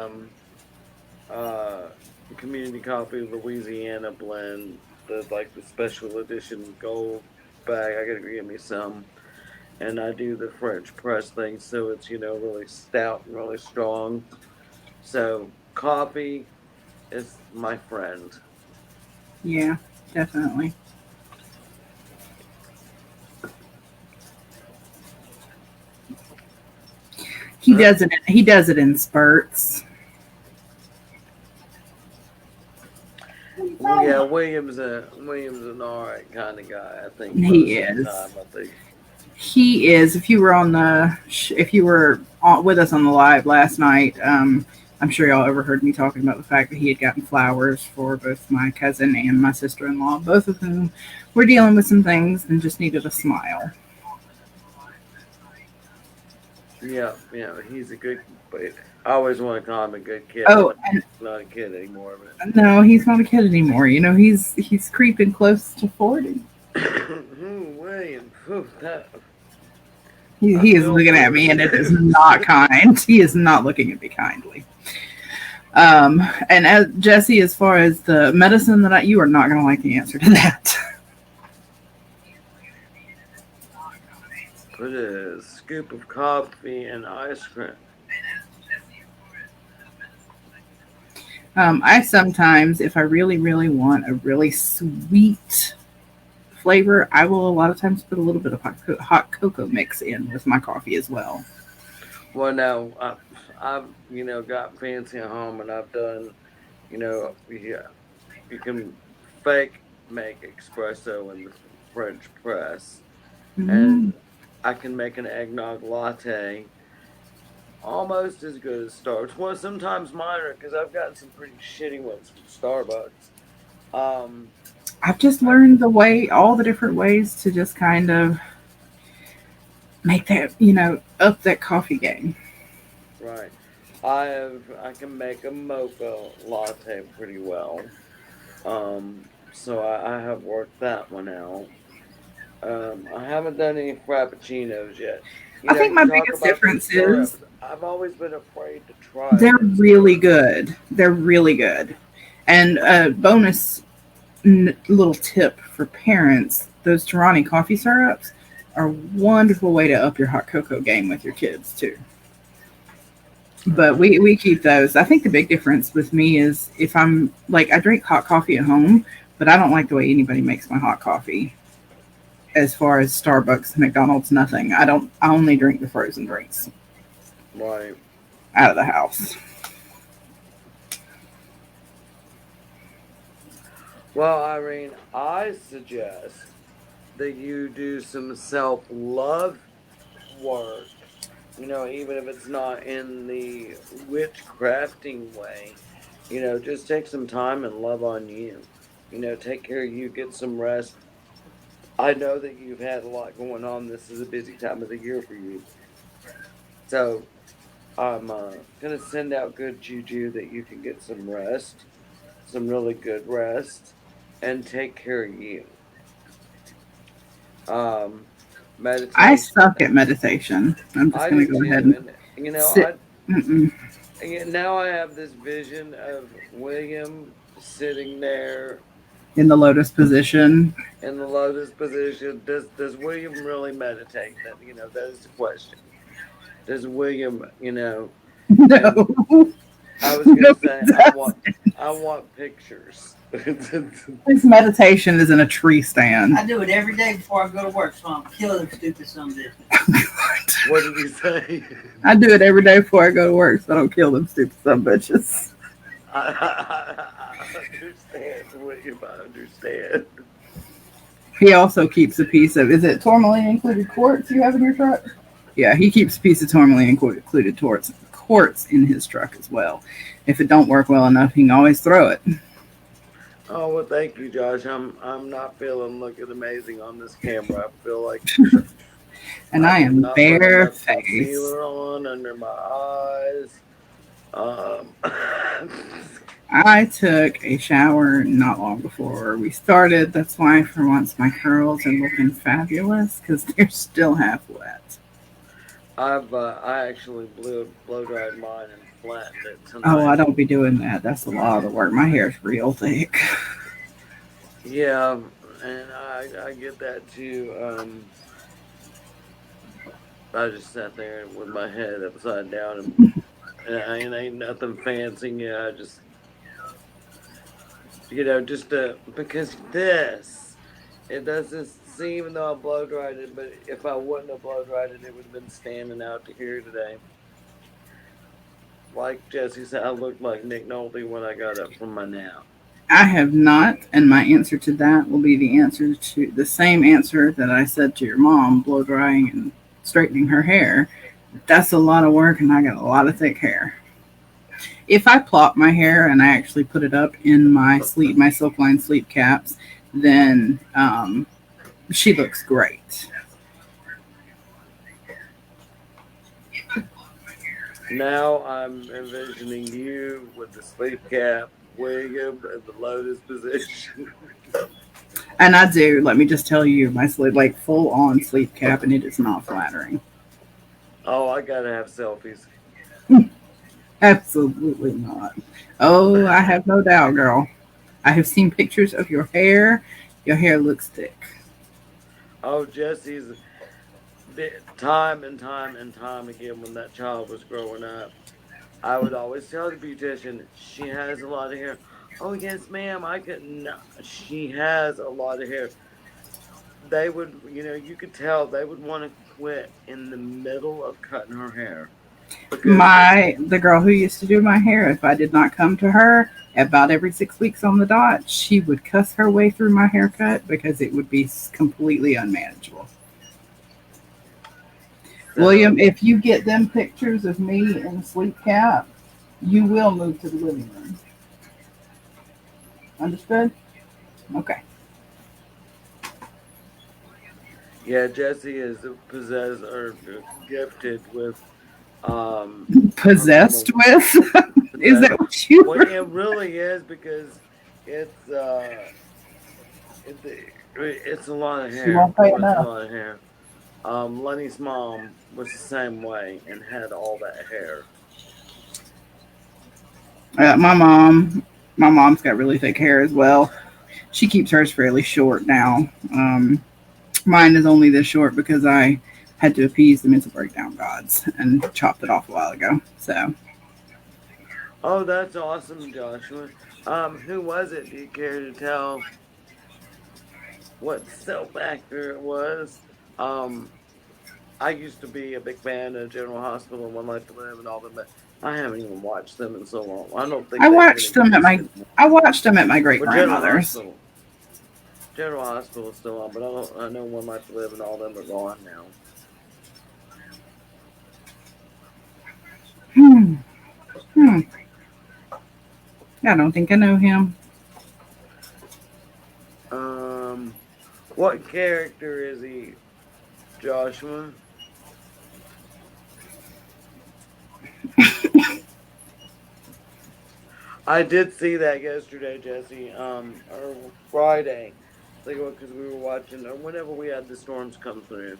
uh community coffee Louisiana blend, the special edition gold bag. I gotta get me some. And I do the French press thing, so it's really stout and really strong. So coffee is my friend. Yeah, definitely. He Uh, does it. He does it in spurts. well, yeah, Williams an alright kind of guy. I think He most of the is. time. I think. He is. If you were with us on the live last night, I'm sure y'all overheard me talking about the fact that he had gotten flowers for both my cousin and my sister-in-law, both of whom were dealing with some things and just needed a smile. Yeah, yeah, he's a good. But I always want to call him a good kid. I Oh, know and he's not a kid anymore, no, he's not a kid anymore. He's creeping close to 40. William, whew, that I He is feel looking for at you. me, and it is not kind. He is not looking at me kindly. And as Jesse, as far as the medicine you are not going to like the answer to that. Put a scoop of coffee and ice cream. I sometimes, if I really, really want a really sweet flavor, I will a lot of times put a little bit of hot cocoa mix in with my coffee as well. Well, now I've got fancy at home, and I've done yeah, you can fake make espresso in the French press, Mm. and I can make an eggnog latte almost as good as Starbucks. Well, sometimes minor because I've gotten some pretty shitty ones from Starbucks. Um, I've just I, learned all the different ways to just kind of make that, up that coffee game. right. I can make a mocha latte pretty well. So I have worked that one out. I haven't done any frappuccinos yet. I think You my talk biggest about these difference is syrups. I've always been afraid to try they're those really syrups. good. They're really good. And a bonus little tip for parents: those Torani coffee syrups are a wonderful way to up your hot cocoa game with your kids too. But Uh, we keep those. I think the big difference with me is if I'm like I drink hot coffee at home, but I don't like the way anybody makes my hot coffee. As far as Starbucks, McDonald's, nothing. I don't. I only drink the frozen drinks right. out of the house. Well, Irene, I suggest that you do some self love work. Even if it's not in the witchcrafting way, just take some time and love on you. Take care of you, get some rest. I know that you've had a lot going on. This is a busy time of the year for you. So I'm going to send out good juju that you can get some rest, some really good rest, and take care of you. Um, I Meditation. suck at meditation. I'm just I going do to go ahead too. and And, sit. Mm-mm. now I have this vision of William sitting there In the lotus position. in the lotus position. Does William really meditate? That is the question. Does William, and No, I was no, gonna he say doesn't. I want pictures. His meditation is in a tree stand. I do it every day before I go to work, so I'm killing stupid some bitches. What did you say? I do it every day before I go to work, so I don't kill them stupid some bitches. I understand, William. I understand. He also keeps a piece of, is it tourmaline included quartz you have in your truck? Yeah, he keeps a piece of tourmaline included quartz in his truck as well. If it don't work well enough, he can always throw it. Oh well, thank you, Josh. I'm not feeling looking amazing on this camera. I feel like And I I did am not put enough barefaced. concealer on under my eyes. Um, I took a shower not long before we started. That's why, for once, my curls are looking fabulous because they're still half wet. I actually blow dried mine and flattened it Oh, I tonight. don't be doing that. That's a lot of the work. My hair is real thick. Yeah, and I get that too. I just sat there with my head upside down and I ain't nothing fancy. Yeah, I just just because this it doesn't see even though I blow dried it, but if I wouldn't have blow dried it, it would have been standing out to here today. Like Jesse said, I looked like Nick Nolte when I got up from my nap. I have not, and my answer to that will be the same answer that I said to your mom, blow drying and straightening her hair. That's a lot of work, and I got a lot of thick hair. If I plop my hair and I actually put it up in my silk line sleep caps, then she looks great. Now I'm envisioning you with the sleep cap, William, in the lotus position. And I do. Let me just tell you, my sleep like full on sleep cap, and it is not flattering. Oh, I gotta have selfies. Absolutely not. Oh, I have no doubt, girl. I have seen pictures of your hair. Your hair looks thick. Oh, Jesse's time and time and time again when that child was growing up. I would always tell the beautician, she has a lot of hair. Oh, yes, ma'am, I could. No, she has a lot of hair. They would, you could tell they would want to quit in the middle of cutting her hair because, The girl who used to do my hair, if I did not come to her about every 6 weeks on the dot, she would cuss her way through my haircut because it would be completely unmanageable. William, so, if you get them pictures of me in a sleep cap, you will move to the living room. Understood? Okay. yeah, Jesse is possessed or gifted with her Possessed little with? Is possessed. that what you Well, were? it really is because it's it, it's a lot of She hair. won't pay Boy, it's a enough. lot of hair. Lenny's mom was the same way and had all that hair. Uh, my mom, my mom's got really thick hair as well. She keeps hers fairly short now. Mine is only this short because I had to appease the mental breakdown gods and chopped it off a while ago. So Oh, that's awesome, Joshua. Who was it? Do you care to tell what soap actor it was? Um, I used to be a big fan of General Hospital and One Life to Live and all them, but I haven't even watched them in so long. I don't think I they even watched them at exist my anymore. I watched them at my great Well, General grandmother's. Hospital, General Hospital is still on, but I don't. I know One Life to Live and all them are gone now. Hmm. Hmm. I don't think I know him. Um, what character is he, Joshua? I did see that yesterday, Jesse. Or Friday. I think it was because we were watching, or whenever we had the storms come through.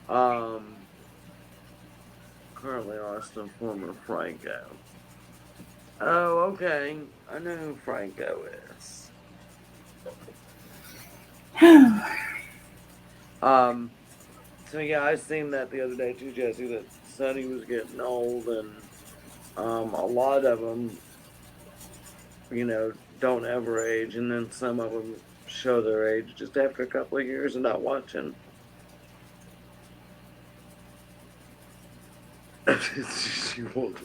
Um, Currently Austin, former Franco. Oh, okay. I know who Franco is. Um, so yeah, I seen that the other day too, Jesse. That Sonny was getting old, and a lot of them, don't ever age, and then some of them show their age just after a couple of years of not watching. she won't.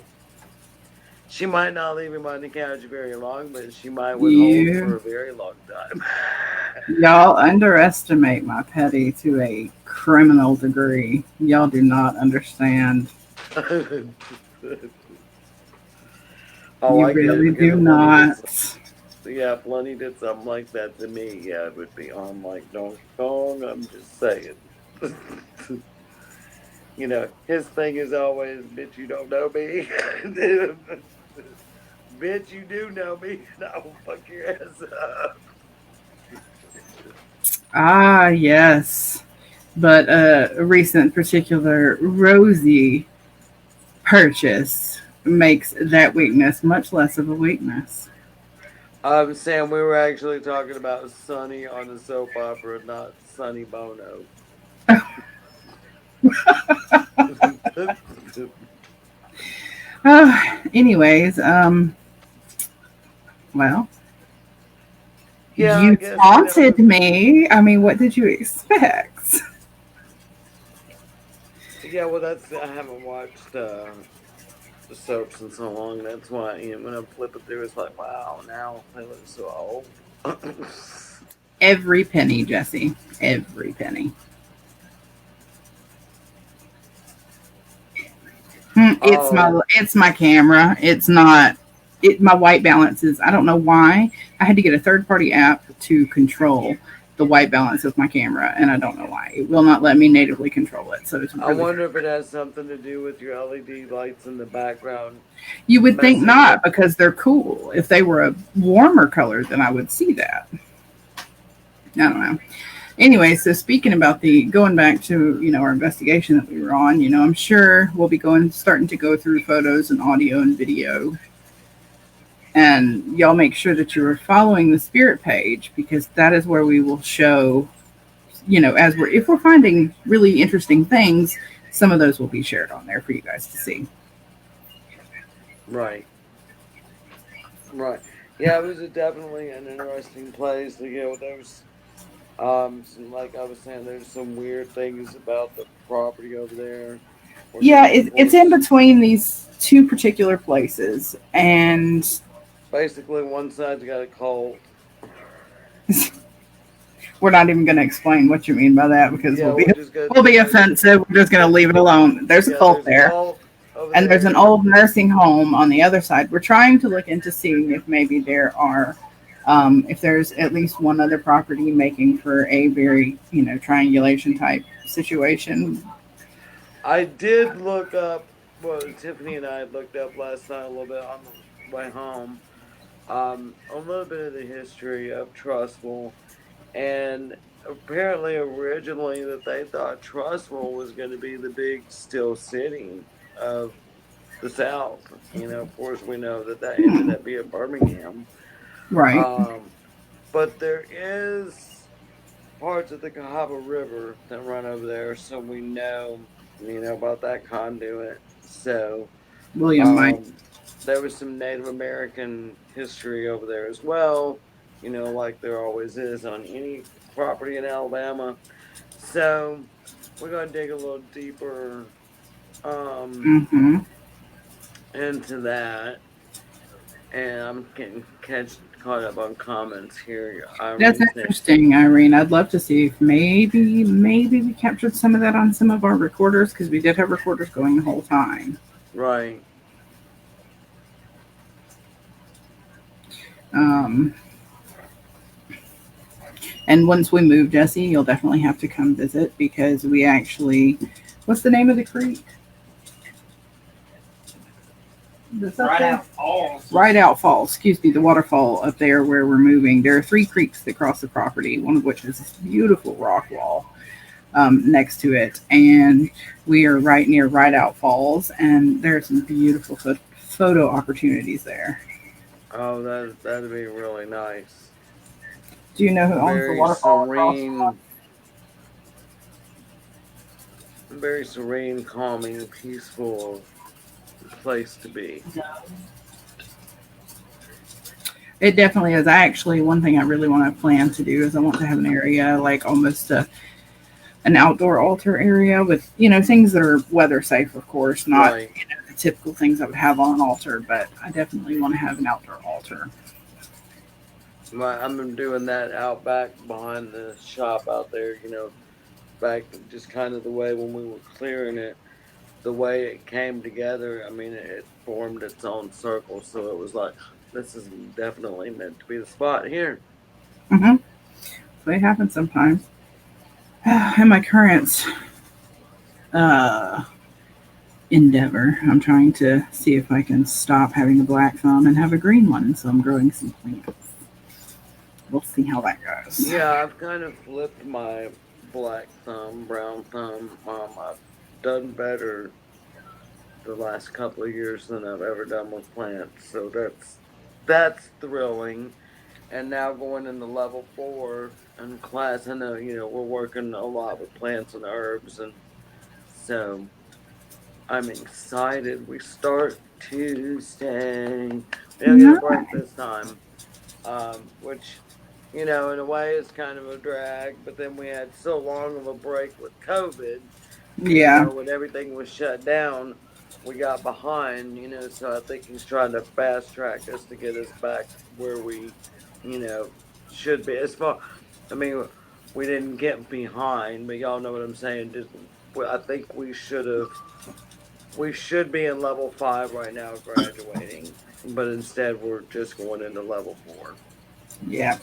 She might not leave him on the couch very long, but she might withhold for You a very long time. y'all underestimate my petty to a criminal degree. Y'all do not understand. Oh, You I get it really because do if Lenny did, not. yeah, if Lenny did something like that to me, yeah, it would be on like Donkey Kong. I'm just saying. his thing is always, bitch, you don't know me. Bitch, you do know me, and I will fuck your ass up. Ah, yes. But a recent particular rosy purchase makes that weakness much less of a weakness. Sam, we were actually talking about Sonny on the soap opera, not Sonny Bono. Anyways, well, Yeah, I you guess taunted me. I mean, what did you expect? yeah. Well, I haven't watched the soaps in so long. That's why when I'm flipping through, it's like, wow, now they look so old. Every penny, Jesse. Every penny. Oh, It's my camera. It's not my white balance is I don't know why. I had to get a third party app to control the white balance of my camera and I don't know why. It will not let me natively control it. So it's I really wonder if it has something to do with your LED lights in the background you would think messing not with. because they're cool. If they were a warmer color then I would see that. I don't know. Anyway, so speaking about the going back to our investigation that we were on, I'm sure we'll be going starting to go through photos and audio and video, and y'all make sure that you are following the spirit page because that is where we will show, as we're if we're finding really interesting things, some of those will be shared on there for you guys to see. Right, right. Yeah, it was definitely an interesting place. There's some, like I was saying, there's some weird things about the property over there. Yeah, Of it's in course, between these two particular places, and basically one side's got a cult. we're not even going to explain what you mean by that because Yeah, we're just gonna we'll be there's offensive. We're just going to leave it alone. There's a yeah, cult there's a there, cult over and there's an there. old nursing home on the other side. We're trying to look into seeing if maybe there are, if there's at least one other property making for a very, triangulation type situation. I did look up. Well, Tiffany and I had looked up last night a little bit on the way home. A little bit of the history of Trustful, and apparently originally that they thought Trustful was going to be the big steel city of the South. Of course, we know that that ended Hmm, up being Birmingham. right. Um, but there is parts of the Cahaba River that run over there, so we know, about that conduit. So, William Mike. um, there was some Native American history over there as well, like there always is on any property in Alabama. So, we're going to dig a little deeper um, Hmm. into that. And I'm getting caught up on comments here. That's Irene said, interesting, Irene. I'd love to see if maybe we captured some of that on some of our recorders because we did have recorders going the whole time. right. Um, and once we move, Jesse, you'll definitely have to come visit because we actually, what's the name of the creek that's up Right there? out falls. Right Out Falls, excuse me, the waterfall up there where we're moving. There are three creeks that cross the property, one of which is this beautiful rock wall next to it. And we are right near Right Out Falls, and there are some beautiful photo opportunities there. Oh, that'd be really nice. Do you know who owns the Very waterfall across from us? serene, very serene, calming, peaceful place to be. It definitely is. I actually, one thing I really want to plan to do is I want to have an area like almost an outdoor altar area with, things that are weather safe, of course, not, Right. the typical things I would have on an altar, but I definitely want to have an outdoor altar. I'm doing that out back behind the shop out there. Back just kind of the way when we were clearing it, the way it came together. I mean, it formed its own circle, so it was like this is definitely meant to be the spot here. Mm-hmm. So it happens sometimes. And my current uh, endeavor. I'm trying to see if I can stop having a black thumb and have a green one. So I'm growing some plants. We'll see how that goes. Yeah, I've kind of flipped my black thumb, brown thumb. I've done better the last couple of years than I've ever done with plants. So that's thrilling. And now going into level 4 in class, I know we're working a lot with plants and herbs, and so I'm excited. We start Tuesday. We don't get a No. break this time, which in a way is kind of a drag. But then we had so long of a break with COVID, Yeah. when everything was shut down, we got behind, so I think he's trying to fast track us to get us back where we, you know, should be. As far, I mean, we didn't get behind, but y'all know what I'm saying. Just, I think we should be in level 5 right now, graduating, but instead we're just going into level 4. Yeah.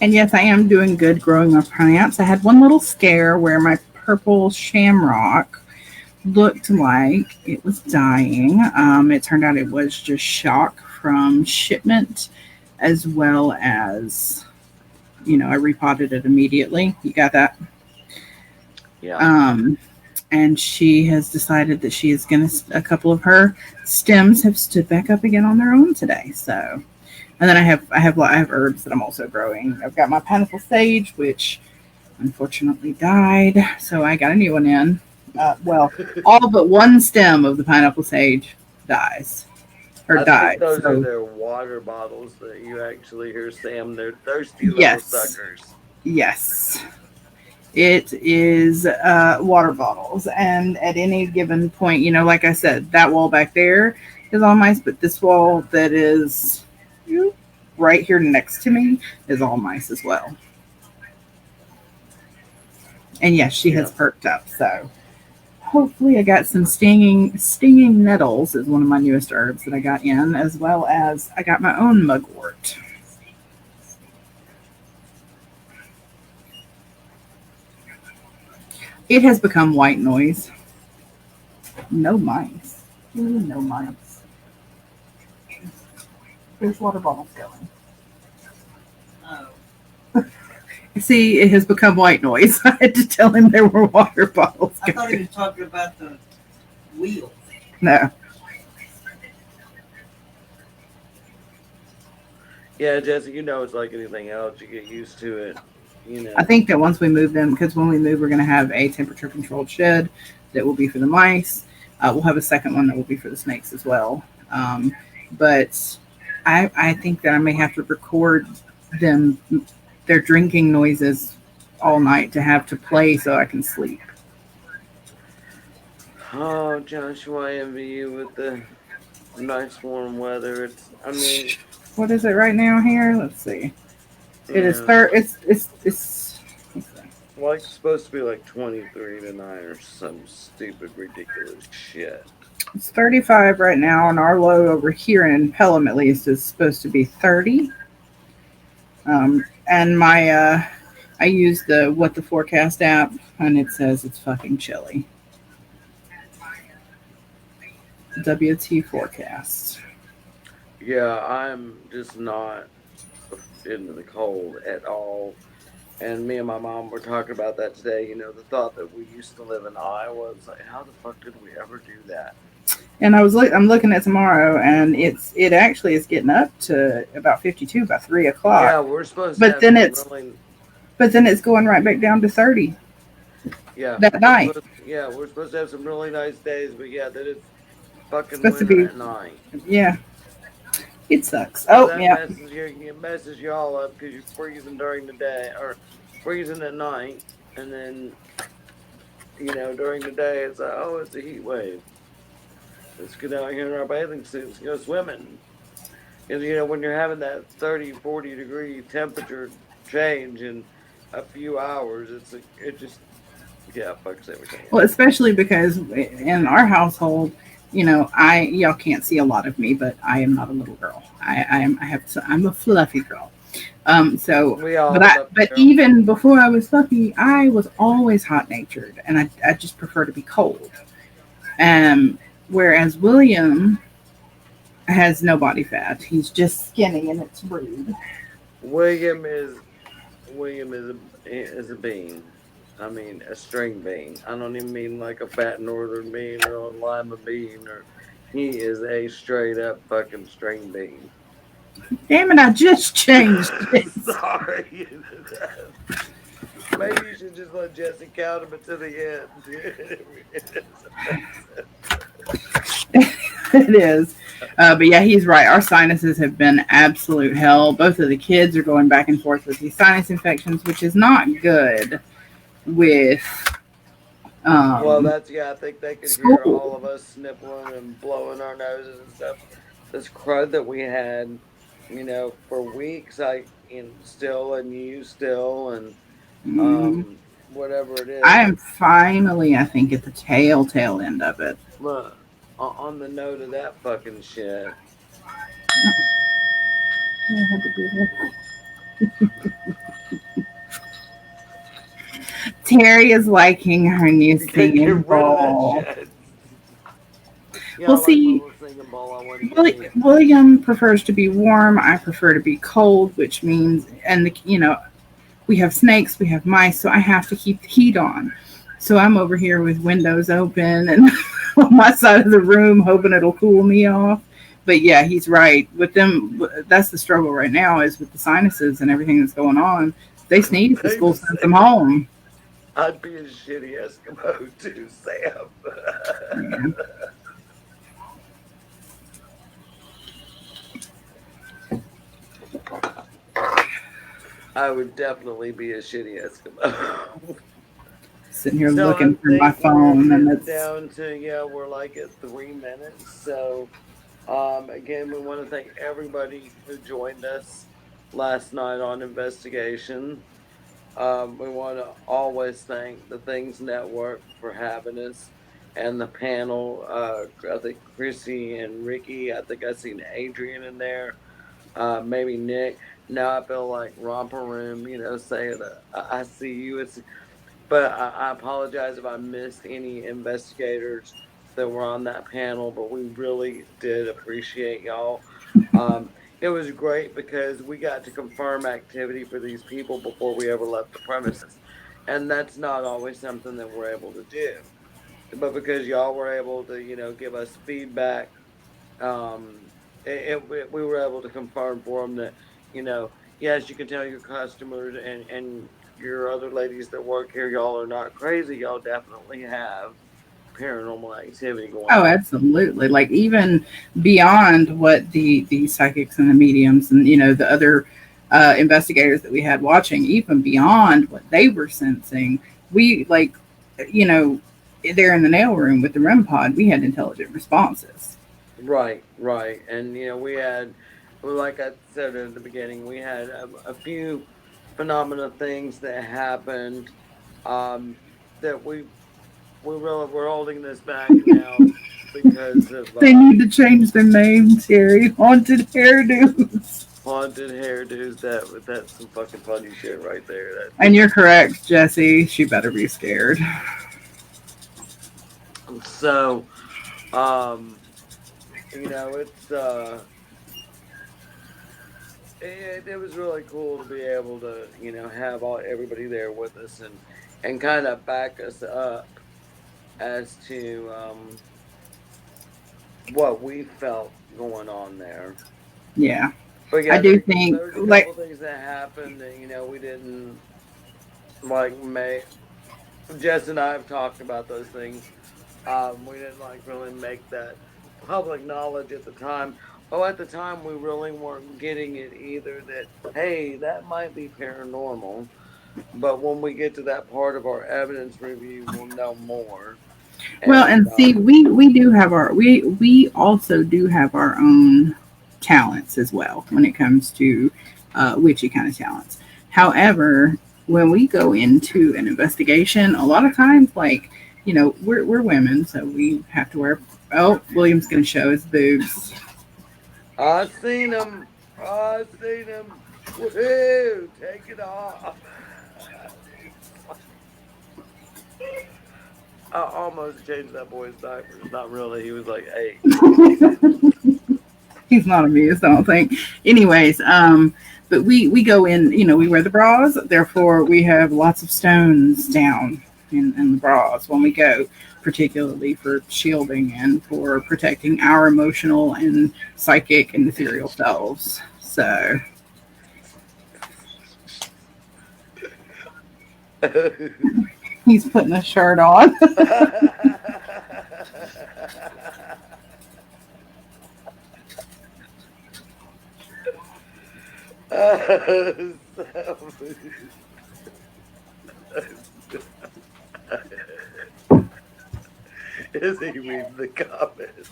And yes, I am doing good growing my plants. I had one little scare where my purple shamrock looked like it was dying. It turned out it was just shock from shipment, as well as, I repotted it immediately. You got that? Yeah. Um, and she has decided that she is going to, a couple of her stems have stood back up again on their own today. So, and then I have herbs that I'm also growing. I've got my pineapple sage, which unfortunately died, so I got a new one in. Well, all but one stem of the pineapple sage dies or I think died. those are So their water bottles that you actually hear Sam. They're thirsty little yes, suckers. yes, it is water bottles, and at any given point, like I said, that wall back there is all mice, but this wall that is right here next to me is all mice as well. And yes, she Yeah. has perked up. So hopefully, I got some stinging nettles is one of my newest herbs that I got in, as well as I got my own mugwort. It has become white noise. No mice. No mice. There's water bottles going. Oh, See, it has become white noise. I had to tell him there were water bottles I thought he going. was talking about the wheel. No. Yeah, Jesse, it's like anything else. You get used to it, I think that once we move them, because when we move, we're going to have a temperature controlled shed that will be for the mice. We'll have a second one that will be for the snakes as well. But I think that I may have to record them, their drinking noises all night to have to play so I can sleep. Oh, Joshua, I envy you with the nice warm weather. I mean, What is it right now here? Let's see. It is yeah, it's like it's supposed to be like 23 tonight or some stupid, ridiculous shit. it's 35 right now, and our low over here in Pelham at least is supposed to be 30. And I use the What the Forecast app, and it says it's fucking chilly. WT forecast. Yeah, I'm just not into the cold at all. And me and my mom were talking about that today. The thought that we used to live in Iowa. It's like, how the fuck did we ever do that? And I'm looking at tomorrow, and it actually is getting up to about 52 by 3 o'clock. Yeah, we're supposed to But have then some it's really. but then it's going right back down to 30 Yeah, that night. we're supposed to have some really nice days, but yeah, that it's It's fucking supposed to winter be, at night. yeah. It sucks. So Oh that yeah, messes you all up because you're freezing during the day or freezing at night, and then during the day it's like, oh, it's a heat wave. Let's get out here in our bathing suits and go swimming. And when you're having that 30, 40 degree temperature change in a few hours, it just fucks everything well, up. especially because in our household, I y'all can't see a lot of me, but I am not a little girl. I'm a fluffy girl. So, We all love but Carol. even before I was Fluffy, I was always hot natured, and I just prefer to be cold. Um, Whereas William has no body fat. He's just skinny, and it's rude. William is William is a bean. I mean, a string bean. I don't even mean like a fat northern bean or a lima bean or. He is a straight up fucking string bean. Damn it! I just changed it. Sorry. Maybe you should just let Jesse count him to the end. It's offensive. It is. But yeah, he's right. Our sinuses have been absolute hell. Both of the kids are going back and forth with these sinus infections, which is not good with Well, um, that's yeah. I think they could hear school. all of us sniffling and blowing our noses and stuff. This crud that we had, for weeks. I still and you still and Mhm. whatever it I is. am finally, I think, at the tail end of it. Look, on the note of that fucking shit, Terry is liking her new get singing rid of that bowl. shit. Yeah, I Well, like my see, little singing bowl. I want to get me. William prefers to be warm. I prefer to be cold, which means, and we have snakes, we have mice, so I have to keep the heat on. So I'm over here with windows open and on my side of the room, hoping it'll cool me off. But yeah, he's right. With them, that's the struggle right now is with the sinuses and everything that's going on. If they sneeze, the Baby school sends them Sam. home. I'd be a shitty Eskimo too, Sam. Yeah. I would definitely be a shitty Eskimo. Sitting here So I looking for my think we're phone, and getting it's down to we're like at 3 minutes. So again, we want to thank everybody who joined us last night on investigation. We want to always thank the Things Network for having us and the panel. I think Chrissy and Ricky. I think I seen Adrian in there. Maybe Nick. Now I feel like Romper Room, saying I see you. But I apologize if I missed any investigators that were on that panel, but we really did appreciate y'all. It was great because we got to confirm activity for these people before we ever left the premises. And that's not always something that we're able to do. But because y'all were able to, give us feedback, um, we were able to confirm for them that, yes, you can tell your customers and your other ladies that work here, y'all are not crazy. Y'all definitely have paranormal activity going oh, on. absolutely. Like even beyond what the psychics and the mediums and the other investigators that we had watching, even beyond what they were sensing, we like you know there in the nail room with the REM pod, we had intelligent responses. Right, right. And, we had, well, like I said at the beginning, we had a few phenomena things that happened um, that we're holding this back now because of They need to change their name, Terry. Haunted hairdos. haunted hairdos. That's some fucking funny shit right there. And you're correct, Jesse. She better be scared. So, um, it's it was really cool to be able to have everybody there with us and kind of back us up as to what we felt going on there. Yeah, But I yeah, do think there's a like couple things that happened that we didn't like. May Jess and I have talked about those things. We didn't like really make that public knowledge at the time. Oh, at the time we really weren't getting it either. That hey, that might be paranormal. But when we get to that part of our evidence review, we'll know more. well, And and see, we do have we also do have our own talents as well when it comes to witchy kind of talents. However, when we go into an investigation, a lot of times, like we're women, so we have to wear. Oh, William's going to show his boobs. I seen him. I seen him. Woohoo! Take it off. I almost changed that boy's diapers. Not really. He was like 8. He's not amused, I don't think. Anyways, but we go in, we wear the bras, therefore we have lots of stones down in the bras when we go, particularly for shielding and for protecting our emotional and psychic and ethereal selves. So he's putting a shirt on. Is he reading the comments?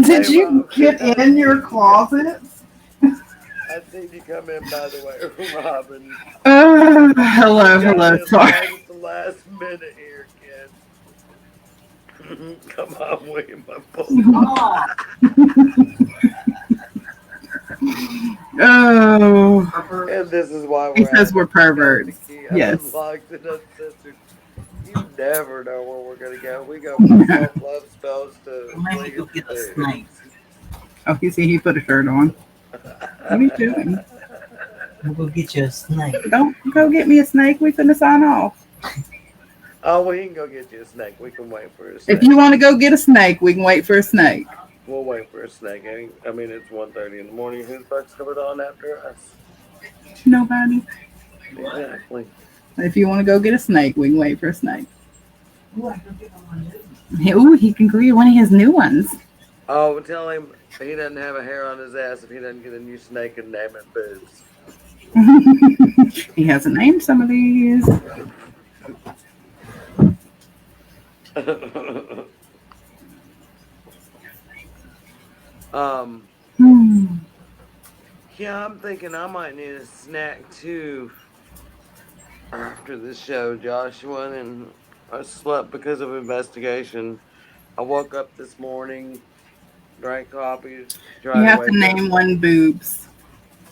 Did Hey, you get in your closets? I seen you come in, by the way, Robin. Hello, You got hello. in Sorry. right at the last minute here, kid. Come on, William, my boy. Oh, Oh, And this is why he we're says we're having to go to perverts. key Yes. unlocked and uncensored. You never know where we're gonna go. We go from self love spells to let me go flinging get a snake. dudes. Oh, you see, he put a shirt on. What are you doing? We'll go get you a snake. Don't go get me a snake. We finna sign off. Oh, we can go get you a snake. We can wait for a If snake. you want to go get a snake, we can wait for a snake. We'll wait for a snake. I mean, it's 1:30 in the morning. Who's bucks coming on after us? Nobody. Exactly. If you want to go get a snake, we can wait for a snake. Ooh, I can get one new. Ooh, he can create one of his new ones. Oh, tell him he doesn't have a hair on his ass if he doesn't get a new snake and name it Boobs. He hasn't named some of these. um, Hmm. yeah, I'm thinking I might need a snack too after the show, Joshua, and I slept because of investigation. I woke up this morning, drank coffee, You tried to have to wake up. name one boobs.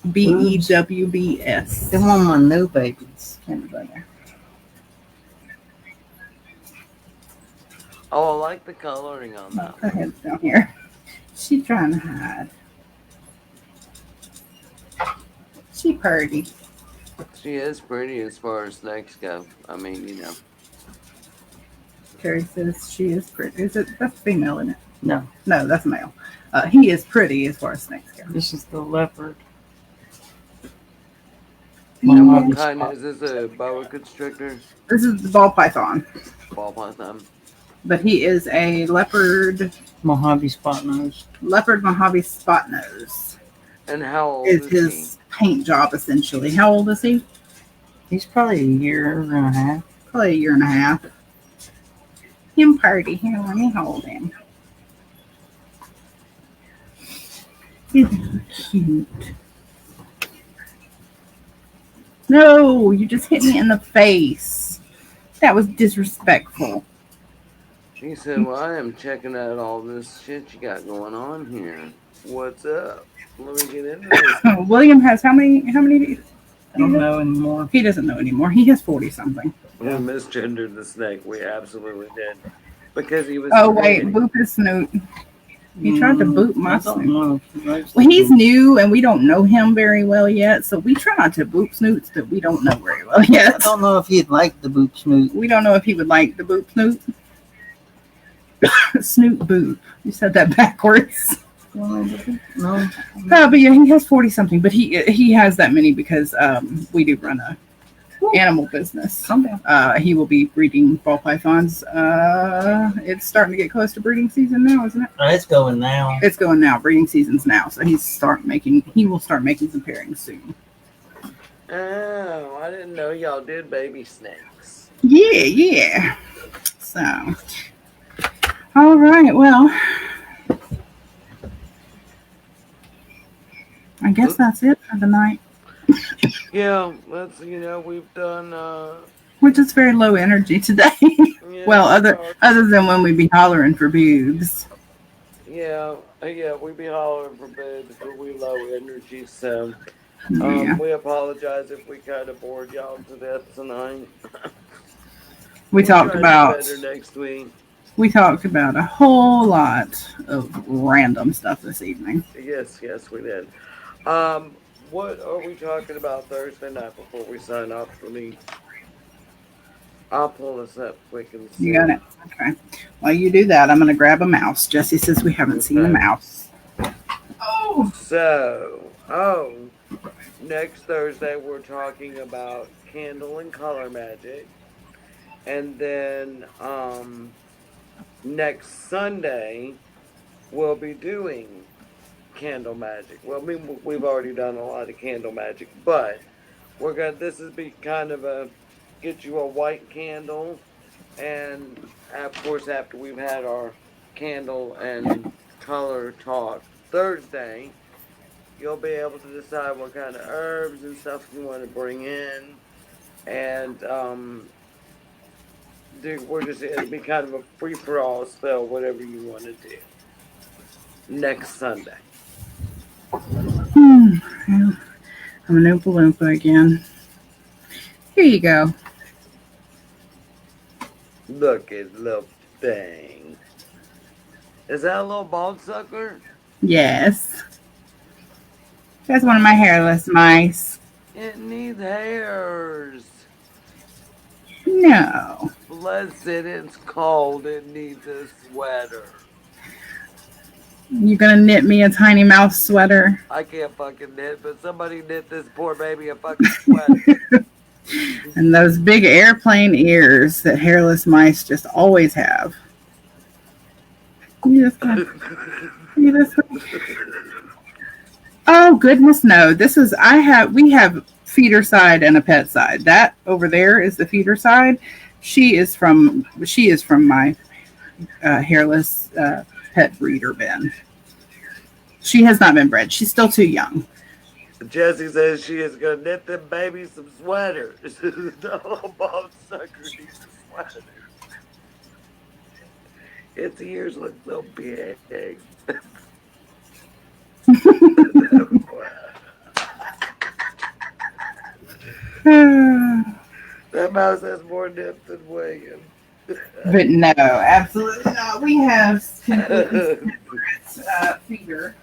Boobs? BEWBS. They want my new babies. Oh, I like the coloring on Oh, that her one. head's down here. She's trying to hide. She purty. She is pretty as far as snakes go. I mean, Carrie says she is pretty. Is it that's female, isn't it? No, No, that's male. He is pretty as far as snakes go. this is the leopard. And Yeah. what kind is this? A boa constrictor? This is the ball python, Ball python. but he is a leopard Mojave spot nose. Mojave spot nose. And how old Is is he? his paint job essentially. How old is he? He's probably a year and a half. Probably a year and a half. Him party. Here, let me hold him. He's cute. No, you just hit me in the face. That was disrespectful. He said, "Well, I am checking out all this shit you got going on here. What's up? Let me get into this." William has how many? I don't know anymore. He doesn't know anymore. He has 40 something. We misgendered the snake. We absolutely did. Because he was. Oh wait, boop his snoot. He tried to boot my I don't snoot. know. Well, he's new and we don't know him very well yet, so we try not to boop snoots that we don't know very well I yet. don't know if he'd like the boot snoot. We don't know if he would like the boop snoot. Snoot boop. You said that backwards. No. But yeah, he has 40 something, but he has that many because we do run a animal business. Calm down. He will be breeding ball pythons. It's starting to get close to breeding season now, isn't it? It's going now. It's going now. Breeding season's now, so he will start making some pairings soon. Oh, I didn't know y'all did baby snakes. Yeah. So, all right. Well, I guess that's it for the night. Yeah, we've done We're just very low energy today. Yeah, Well, we are. other than when we be hollering for boobs. Yeah, yeah, we be hollering for boobs, but we low energy, so Yeah. we apologize if we kind of bored y'all to death tonight. We We'll talked try to do about better next week. we talked about a whole lot of random stuff this evening. Yes, yes, we did. What are we talking about Thursday night before we sign off for me? I'll pull this up quick and You got see. it? Okay. While you do that, I'm going to grab a mouse. Jesse says we haven't seen a Okay. mouse. Oh, Next Thursday we're talking about candle and color magic. And then next Sunday we'll be doing candle magic. Well, I mean we've already done a lot of candle magic, but we're gonna this is be kind of a get you a white candle, and of course after we've had our candle and color talk Thursday, you'll be able to decide what kind of herbs and stuff you want to bring in, and we're just it'll be kind of a free for all spell, whatever you want to do next Sunday. hmm. Well, I'm an Oompa Loompa again. Here you go. Look at little thing. Is that a little bald sucker? Yes. That's one of my hairless mice. It needs hairs. No. Bless it, it's cold. It needs a sweater. You're going to knit me a tiny mouse sweater. I can't fucking knit, but somebody knit this poor baby a fucking sweater. And those big airplane ears that hairless mice just always have. You just got, you just, oh goodness no. This is we have feeder side and a pet side. That over there is the feeder side. She is from my hairless pet breeder bin. She has not been bred. She's still too young. Jessie says she is gonna knit them babies some sweaters. The little bald sucker needs a sweater. Its ears look so big. That mouse has more nip than William. But no, absolutely not. We have completely separate feeder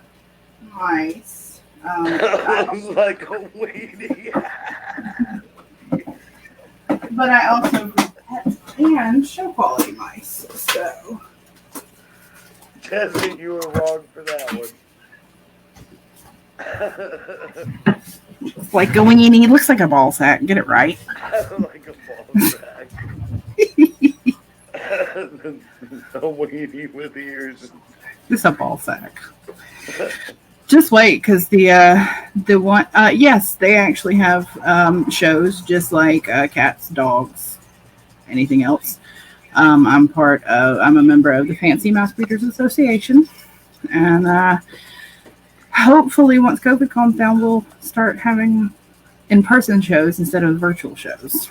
mice. Like a weenie. But I also breed pet and show quality mice. So Jesse, you were wrong for that one. it's like a weenie. It looks like a ball sack. Get it right. Like a ball sack. A weenie with ears. Just a ball sack. Just wait, because the one yes, they actually have shows just like cats, dogs, anything else. I'm a member of the Fancy Mouse Breeders Association, and hopefully once COVID calms down, we'll start having in-person shows instead of virtual shows.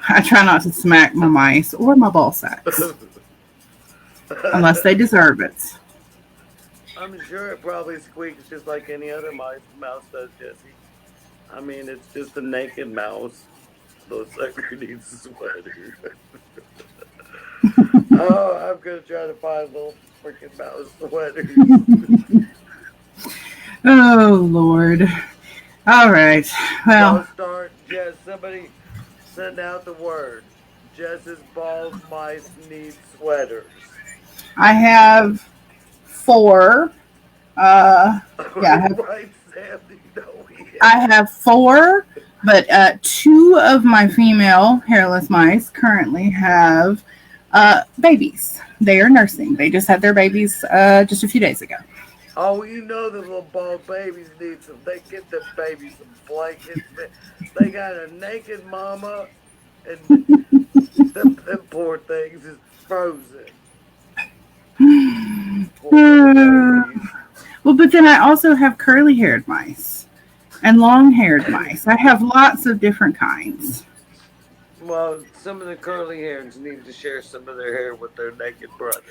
I try not to smack my mice or my ball sacks unless they deserve it. I'm sure it probably squeaks just like any other mouse does, Jesse. I mean, it's just a naked mouse. Little sucker needs a sweater. Oh, I'm gonna try to find little freaking mouse sweaters. Oh Lord. All right. Don't Well, start, Jess. Somebody send out the word. Jess's bald mice need sweaters. I have four. Yeah, Right, Sam? Do you know we I have four, but two of my female hairless mice currently have babies. They are nursing. They just had their babies just a few days ago. Oh, you know the little bald babies need some. They get the babies some blankets. They got a naked mama, and them poor things is frozen. Poor little babies. Well, but then I also have curly haired mice and long haired mice. I have lots of different kinds. Well, some of the curly hairs need to share some of their hair with their naked brothers.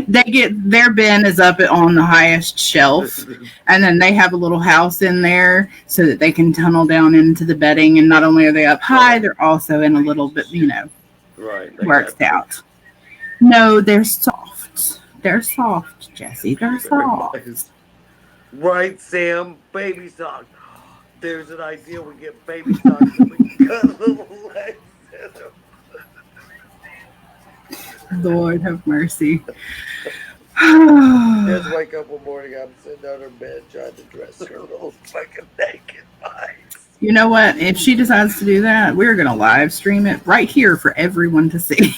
They get their bin is up on the highest shelf, and then they have a little house in there so that they can tunnel down into the bedding. And not only are they up high, they're also in a little bit, Right. worked out. No, they're soft. They're soft, Jesse. They're soft. Nice. Right, Sam? Baby socks. There's an idea. We get baby socks and we cut little legs in them. Lord have mercy. Just wake up one morning, I'm sitting on her bed trying to dress her little fucking naked mice. You know what? If she decides to do that, we're going to live stream it right here for everyone to see.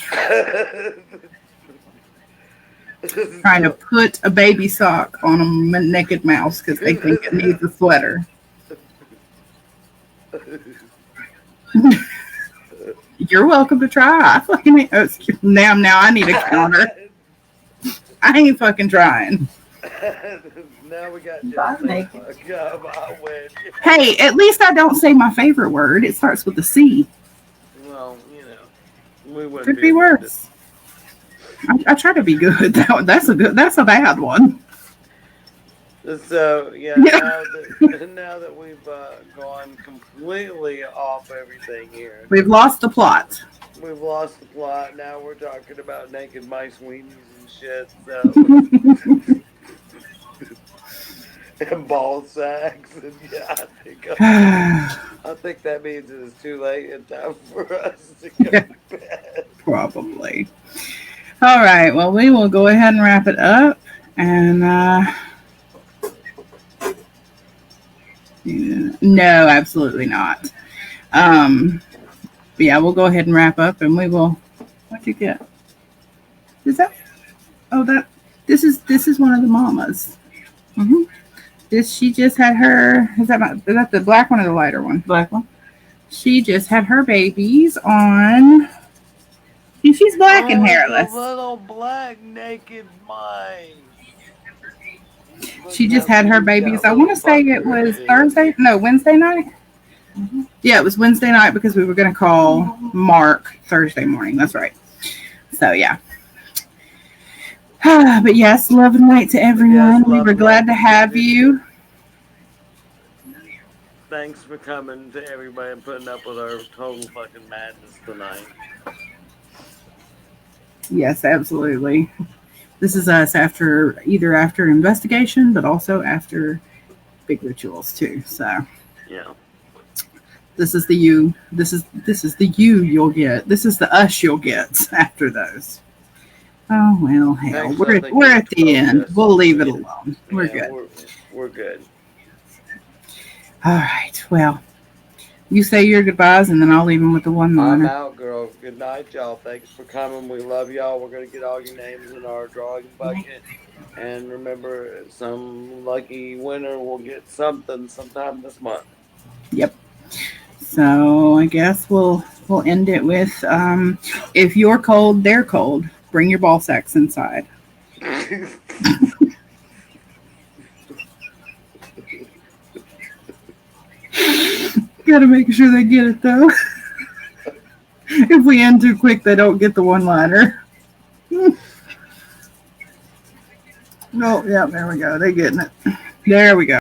Trying to put a baby sock on a naked mouse because they think it needs a sweater. You're welcome to try. I fucking now I need a counter. I ain't fucking trying. Now we got Butt naked. I win. Hey, at least I don't say my favorite word. It starts with a C. Well, we wouldn't Could be worse. I try to be good. That's a bad one. So Yeah. now that we've gone completely off everything here, We've lost the plot. we've lost the plot. Now we're talking about naked mice weenies and shit. So and ball sacks, and I think that means it is too late in time for us to go to bed. Probably. All right. Well, we will go ahead and wrap it up. And no, absolutely not. Yeah, we'll go ahead and wrap up, and we will. What'd you get? Is that? Oh, this is one of the mamas. Mm-hmm. She just had her. Is that the black one or the lighter one? Black one. She just had her babies on. She's black and hairless. Little black naked mice. She just had her babies. I want to say it was Wednesday night. Mm-hmm. Yeah, it was Wednesday night because we were going to call Mark Thursday morning. That's right. So, yeah. But yes, love and light to everyone. We were glad to have you. Thanks for coming to everybody and putting up with our total fucking madness tonight. Yes, absolutely. This is us after investigation, but also after big rituals too. So yeah, this is the you. This is the you you'll get. This is the us you'll get after those. Oh well, hell, we're at the end. We'll leave it alone. We're good. We're good. All right. Well, you say your goodbyes, and then I'll leave them with the one-liner. I'm out, girl. Good night, y'all. Thanks for coming. We love y'all. We're going to get all your names in our drawing bucket. And remember, some lucky winner will get something sometime this month. Yep. So I guess we'll end it with, if you're cold, they're cold. Bring your ball sacks inside. Gotta make sure they get it though. If we end too quick, they don't get the one-liner. Oh, yeah, there we go. They're getting it. There we go.